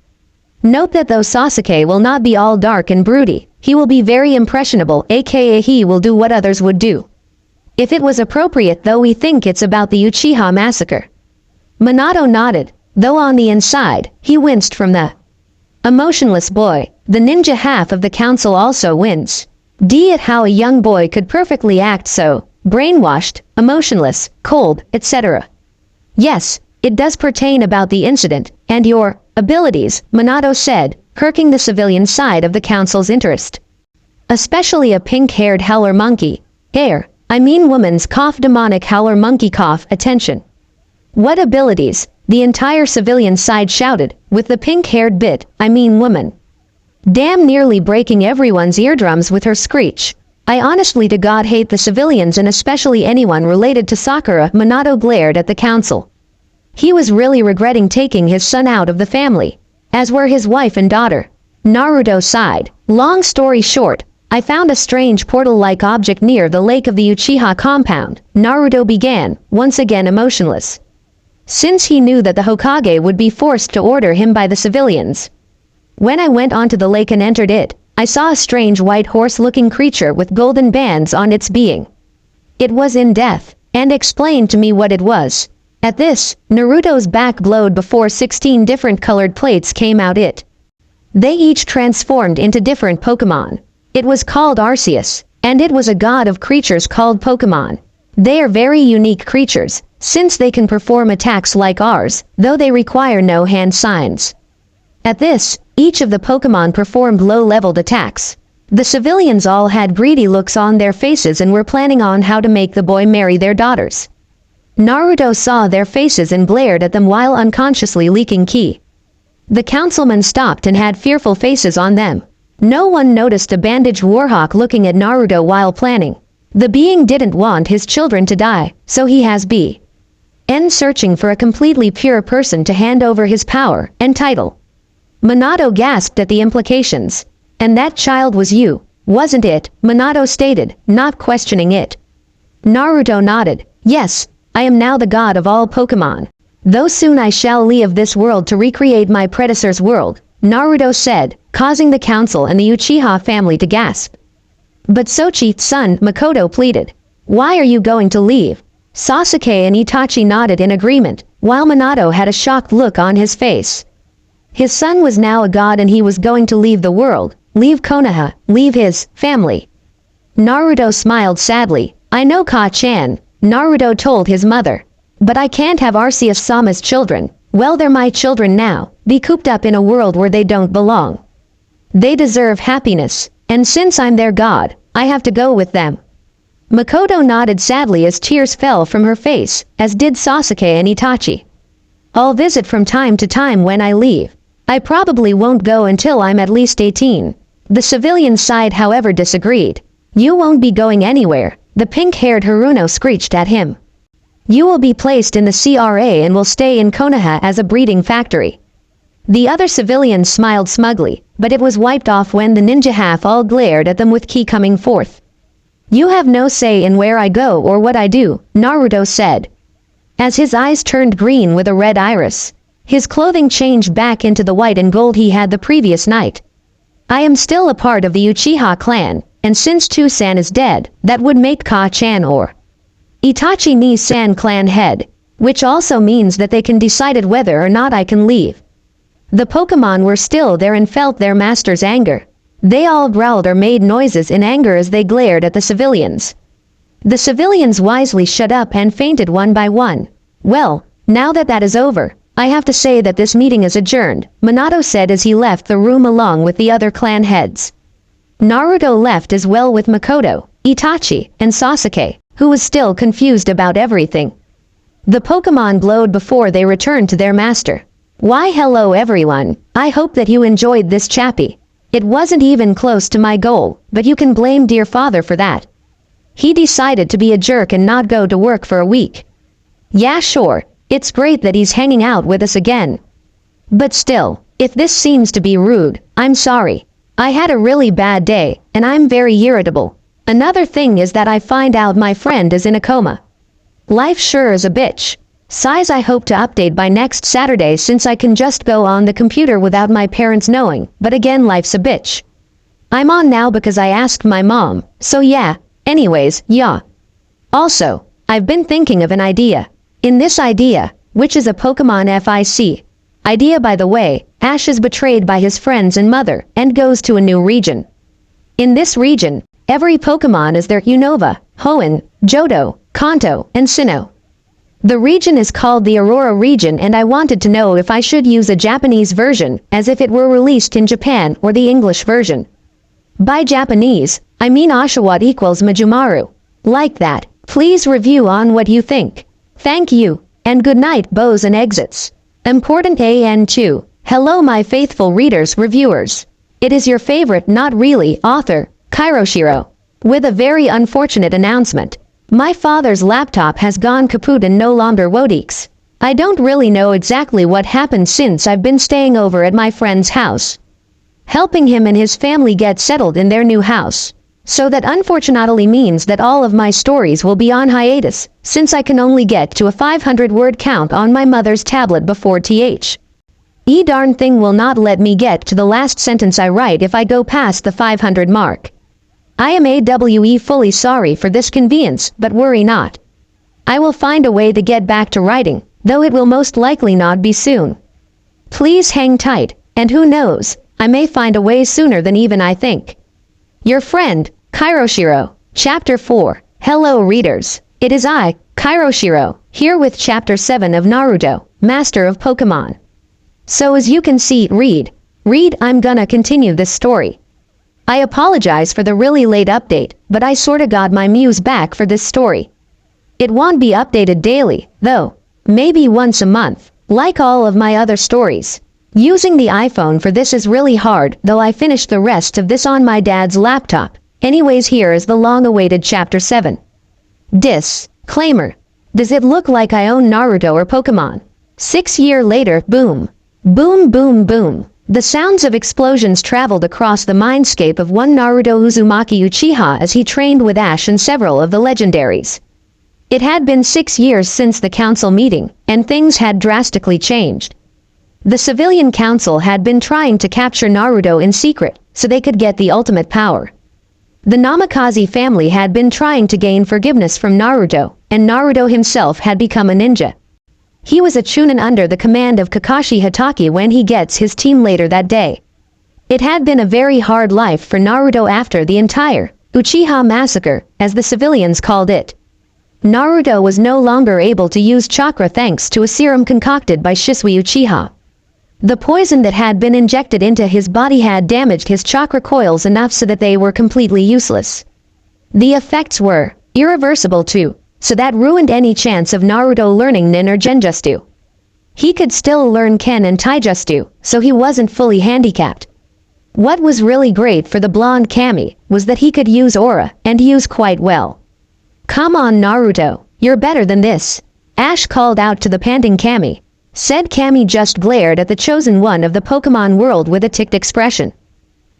Note that though Sasuke will not be all dark and broody, he will be very impressionable, aka he will do what others would do. If it was appropriate, though we think it's about the Uchiha massacre. Minato nodded, though on the inside, he winced from the emotionless boy. The ninja half of the council also wins. At how a young boy could perfectly act so brainwashed, emotionless, cold, etc. Yes, it does pertain about the incident, and your abilities, Minato said, perking the civilian side of the council's interest. especially a pink-haired howler monkey. Woman's cough, demonic howler monkey cough, attention. What abilities? The entire civilian side shouted, with the pink-haired woman. Damn, nearly breaking everyone's eardrums with her screech. I honestly to God hate the civilians and especially anyone related to Sakura. Minato glared at the council. He was really regretting taking his son out of the family, as were his wife and daughter. Naruto sighed. Long story short, I found a strange portal-like object near the lake of the Uchiha compound, Naruto began, once again emotionless. Since he knew that the Hokage would be forced to order him by the civilians. When I went onto the lake and entered it, I saw a strange white horse-looking creature with golden bands on its being. It was in death, and explained to me what it was. At this, Naruto's back glowed before 16 different colored plates came out it. They each transformed into different Pokémon. It was called Arceus, and it was a god of creatures called Pokémon. They are very unique creatures, since they can perform attacks like ours, though they require no hand signs. At this, each of the Pokémon performed low-leveled attacks. The civilians all had greedy looks on their faces and were planning on how to make the boy marry their daughters. Naruto saw their faces and glared at them while unconsciously leaking ki. The councilmen stopped and had fearful faces on them. No one noticed a bandaged warhawk looking at Naruto while planning. The being didn't want his children to die, so he has been searching for a completely pure person to hand over his power and title. Minato gasped at the implications. And that child was you, wasn't it? Minato stated, not questioning it. Naruto nodded. Yes, I am now the god of all Pokémon. Though soon I shall leave this world to recreate my predecessor's world, Naruto said, causing the council and the Uchiha family to gasp. But Sochi's son, Makoto pleaded. Why are you going to leave? Sasuke and Itachi nodded in agreement, while Minato had a shocked look on his face. His son was now a god and he was going to leave the world, leave Konoha, leave his family. Naruto smiled sadly. I know Ka-chan, Naruto told his mother. But I can't have Arceus-sama's children. Well, they're my children now, be cooped up in a world where they don't belong. They deserve happiness, and since I'm their god, I have to go with them. Makoto nodded sadly as tears fell from her face, as did Sasuke and Itachi. I'll visit from time to time when I leave. I probably won't go until I'm at least 18. The civilian side however disagreed. You won't be going anywhere, the pink-haired Haruno screeched at him. You will be placed in the CRA and will stay in Konoha as a breeding factory. The other civilians smiled smugly, but it was wiped off when the ninja half all glared at them with ki coming forth. You have no say in where I go or what I do, Naruto said. As his eyes turned green with a red iris, his clothing changed back into the white and gold he had the previous night. I am still a part of the Uchiha clan, and since Tusan is dead, that would make Ka-chan or Itachi ni-san clan head, which also means that they can decide whether or not I can leave. The Pokémon were still there and felt their master's anger. They all growled or made noises in anger as they glared at the civilians. The civilians wisely shut up and fainted one by one. Well, now that is over, I have to say that this meeting is adjourned, Minato said as he left the room along with the other clan heads. Naruto left as well with Makoto, Itachi, and Sasuke, who was still confused about everything. The Pokémon glowed before they returned to their master. Why hello everyone, I hope that you enjoyed this chappy. It wasn't even close to my goal, but you can blame dear father for that. He decided to be a jerk and not go to work for a week. Yeah sure, it's great that he's hanging out with us again. But still, if this seems to be rude, I'm sorry. I had a really bad day, and I'm very irritable. Another thing is that I find out my friend is in a coma. Life sure is a bitch. Size I hope to update by next Saturday since I can just go on the computer without my parents knowing, but again life's a bitch. I'm on now because I asked my mom, so yeah, anyways, yeah. Also, I've been thinking of an idea. In this idea, which is a Pokémon FIC idea by the way, Ash is betrayed by his friends and mother and goes to a new region. In this region, every Pokémon is there Unova, Hoenn, Johto, Kanto, and Sinnoh. The region is called the Aurora region and I wanted to know if I should use a Japanese version as if it were released in Japan or the English version. By Japanese, I mean Oshawott equals Majumaru. Like that. Please review on what you think. Thank you, and good night bows and exits. Important AN2. Hello my faithful readers reviewers. It is your favorite not really author, Kairoshiro. With a very unfortunate announcement. My father's laptop has gone kaput and no longer works. I don't really know exactly what happened since I've been staying over at my friend's house, helping him and his family get settled in their new house. So that unfortunately means that all of my stories will be on hiatus, since I can only get to a 500-word count on my mother's tablet before darn thing will not let me get to the last sentence I write if I go past the 500 mark. I am fully sorry for this convenience, but worry not. I will find a way to get back to writing, though it will most likely not be soon. Please hang tight, and who knows, I may find a way sooner than even I think. Your friend, Kairoshiro. Chapter 4. Hello readers. It is I, Kairoshiro, here with Chapter 7 of Naruto, Master of Pokémon. So as you can see, read, I'm gonna continue this story. I apologize for the really late update, but I sorta got my muse back for this story. It won't be updated daily, though. Maybe once a month, like all of my other stories. Using the iPhone for this is really hard, though I finished the rest of this on my dad's laptop. Anyways, here is the long-awaited Chapter 7. Disclaimer. Does it look like I own Naruto or Pokémon? 6 years later, boom. Boom boom boom. The sounds of explosions traveled across the mindscape of one Naruto Uzumaki Uchiha as he trained with Ash and several of the legendaries. It had been 6 years since the council meeting, and things had drastically changed. The civilian council had been trying to capture Naruto in secret, so they could get the ultimate power. The Namikaze family had been trying to gain forgiveness from Naruto, and Naruto himself had become a ninja. He was a chunin under the command of Kakashi Hatake when he gets his team later that day. It had been a very hard life for Naruto after the entire Uchiha massacre, as the civilians called it. Naruto was no longer able to use chakra thanks to a serum concocted by Shisui Uchiha. The poison that had been injected into his body had damaged his chakra coils enough so that they were completely useless. The effects were irreversible too, so that ruined any chance of Naruto learning Nin or Genjutsu. He could still learn Ken and Taijutsu, so he wasn't fully handicapped. What was really great for the blonde Kami was that he could use aura, and use quite well. Come on Naruto, you're better than this. Ash called out to the panting Kami. Said Kami just glared at the chosen one of the Pokemon world with a ticked expression.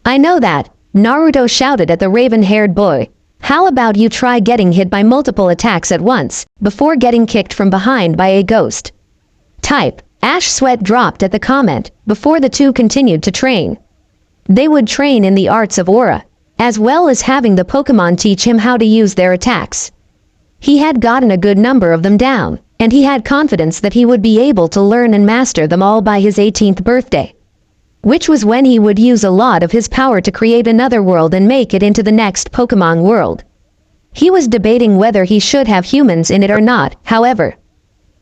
I know that, Naruto shouted at the raven-haired boy. How about you try getting hit by multiple attacks at once, before getting kicked from behind by a ghost? Type. Ash sweat dropped at the comment, before the two continued to train. They would train in the arts of aura, as well as having the Pokemon teach him how to use their attacks. He had gotten a good number of them down, and he had confidence that he would be able to learn and master them all by his 18th birthday. Which was when he would use a lot of his power to create another world and make it into the next Pokemon world. He was debating whether he should have humans in it or not, however,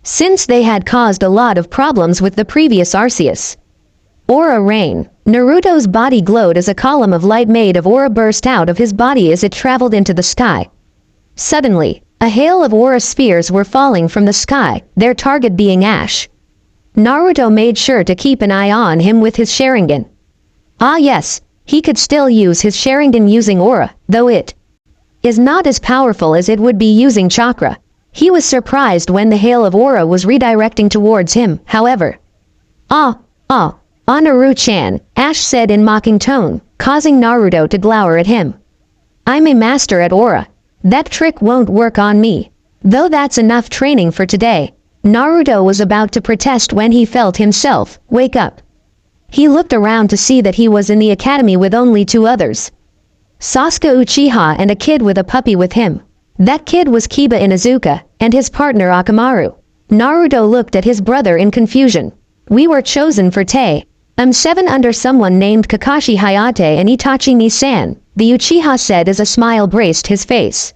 since they had caused a lot of problems with the previous Arceus. Aura rain. Naruto's body glowed as a column of light made of aura burst out of his body as it traveled into the sky. Suddenly, a hail of aura spheres were falling from the sky, their target being Ash. Naruto made sure to keep an eye on him with his Sharingan. Ah yes, he could still use his Sharingan using aura, though it is not as powerful as it would be using chakra. He was surprised when the hail of aura was redirecting towards him, however. Naru-chan, Ash said in mocking tone, causing Naruto to glower at him. I'm a master at aura. That trick won't work on me. Though that's enough training for today. Naruto was about to protest when he felt himself wake up. He looked around to see that he was in the academy with only 2 others. Sasuke Uchiha and a kid with a puppy with him. That kid was Kiba Inuzuka, and his partner Akamaru. Naruto looked at his brother in confusion. We were chosen for Te-7 under someone named Kakashi Hayate and Itachi Nisan, the Uchiha said as a smile braced his face.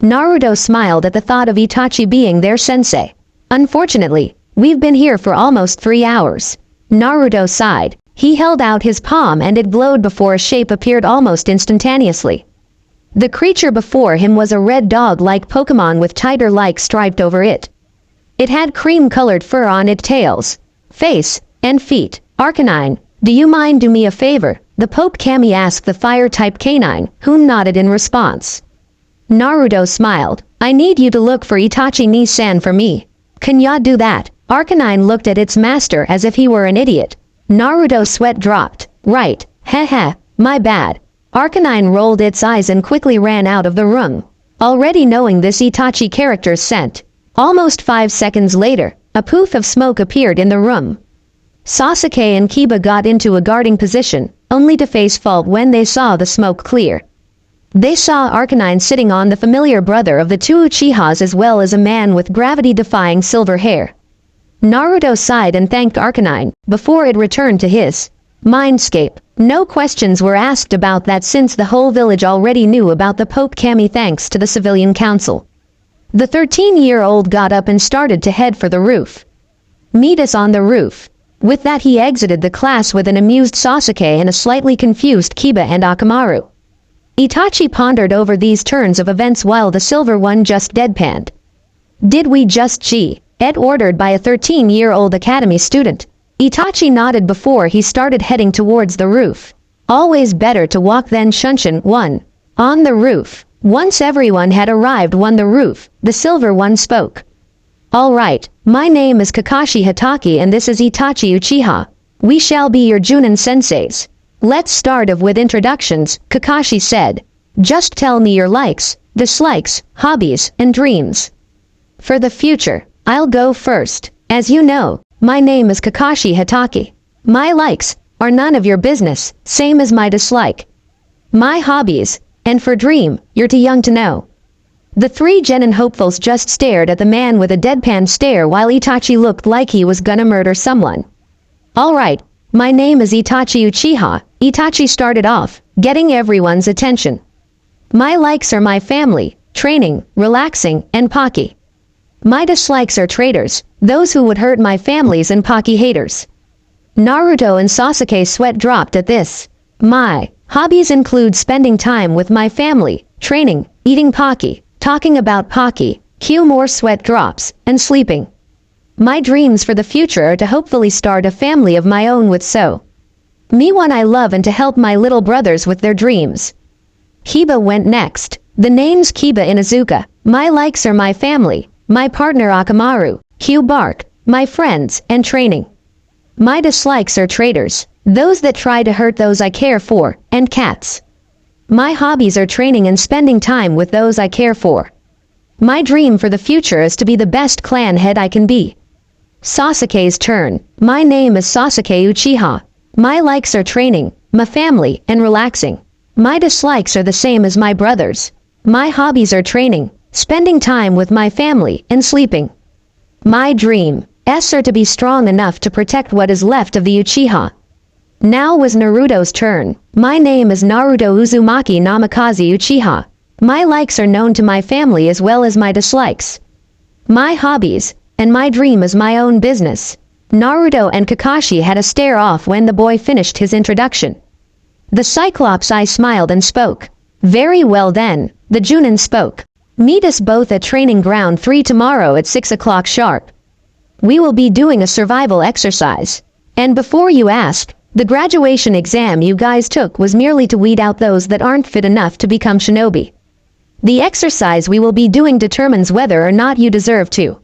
Naruto smiled at the thought of Itachi being their sensei. Unfortunately, we've been here for almost 3 hours. Naruto sighed. He held out his palm and it glowed before a shape appeared almost instantaneously. The creature before him was a red dog-like Pokémon with tiger-like striped over it. It had cream-colored fur on its tails, face, and feet. Arcanine, do you mind do me a favor? The Pokémon asked the fire-type canine, who nodded in response. Naruto smiled. I need you to look for Itachi-ni-san for me. Can ya do that? Arcanine looked at its master as if he were an idiot. Naruto's sweat dropped. Right, heh, my bad. Arcanine rolled its eyes and quickly ran out of the room, already knowing this Itachi character's scent. Almost 5 seconds later, a poof of smoke appeared in the room. Sasuke and Kiba got into a guarding position, only to face fault when they saw the smoke clear. They saw Arcanine sitting on the familiar brother of the two Uchihas as well as a man with gravity-defying silver hair. Naruto sighed and thanked Arcanine, before it returned to his mindscape. No questions were asked about that since the whole village already knew about the Pokémon thanks to the civilian council. The 13-year-old got up and started to head for the roof. Meet us on the roof. With that he exited the class with an amused Sasuke and a slightly confused Kiba and Akamaru. Itachi pondered over these turns of events while the silver one just deadpanned. Did we just Ed ordered by a 13-year-old academy student. Itachi nodded before he started heading towards the roof. Always better to walk than shunshin. 1. On the roof. Once everyone had arrived on the roof, the silver one spoke. Alright, my name is Kakashi Hatake and this is Itachi Uchiha. We shall be your Junin senseis. Let's start off with introductions, Kakashi said. Just tell me your likes, dislikes, hobbies, and dreams. For the future, I'll go first. As you know, my name is Kakashi Hatake. My likes are none of your business, same as my dislike. My hobbies, and for dream, you're too young to know. The 3 genin hopefuls just stared at the man with a deadpan stare while Itachi looked like he was gonna murder someone. Alright, my name is Itachi Uchiha. Itachi started off, getting everyone's attention. My likes are my family, training, relaxing, and Pocky. My dislikes are traitors, those who would hurt my families and Pocky haters. Naruto and Sasuke sweat dropped at this. My hobbies include spending time with my family, training, eating Pocky, talking about Pocky, cue more sweat drops, and sleeping. My dreams for the future are to hopefully start a family of my own with me one I love and to help my little brothers with their dreams. Kiba went next. The name's Kiba Inuzuka. My likes are my family, my partner Akamaru, Q Bark, my friends, and training. My dislikes are traitors, those that try to hurt those I care for, and cats. My hobbies are training and spending time with those I care for. My dream for the future is to be the best clan head I can be. Sasuke's turn. My name is Sasuke Uchiha. My likes are training, my family, and relaxing. My dislikes are the same as my brothers. My hobbies are training, spending time with my family, and sleeping. My dreams are to be strong enough to protect what is left of the Uchiha. Now was Naruto's turn. My name is Naruto Uzumaki Namikaze Uchiha. My likes are known to my family as well as my dislikes. My hobbies, and my dream is my own business. Naruto and Kakashi had a stare off when the boy finished his introduction. The Cyclops Eye smiled and spoke. Very well then, the Junin spoke. Meet us both at Training Ground 3 tomorrow at 6 o'clock sharp. We will be doing a survival exercise. And before you ask, the graduation exam you guys took was merely to weed out those that aren't fit enough to become shinobi. The exercise we will be doing determines whether or not you deserve to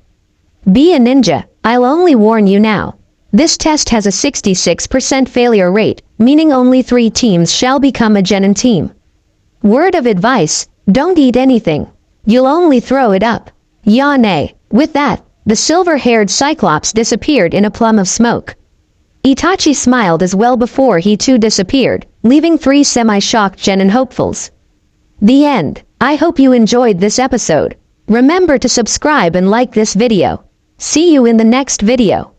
be a ninja. I'll only warn you now. This test has a 66% failure rate, meaning only 3 teams shall become a genin team. Word of advice, don't eat anything. You'll only throw it up. Ya nay. With that, the silver-haired Cyclops disappeared in a plume of smoke. Itachi smiled as well before he too disappeared, leaving 3 semi-shocked genin hopefuls. The end. I hope you enjoyed this episode. Remember to subscribe and like this video. See you in the next video.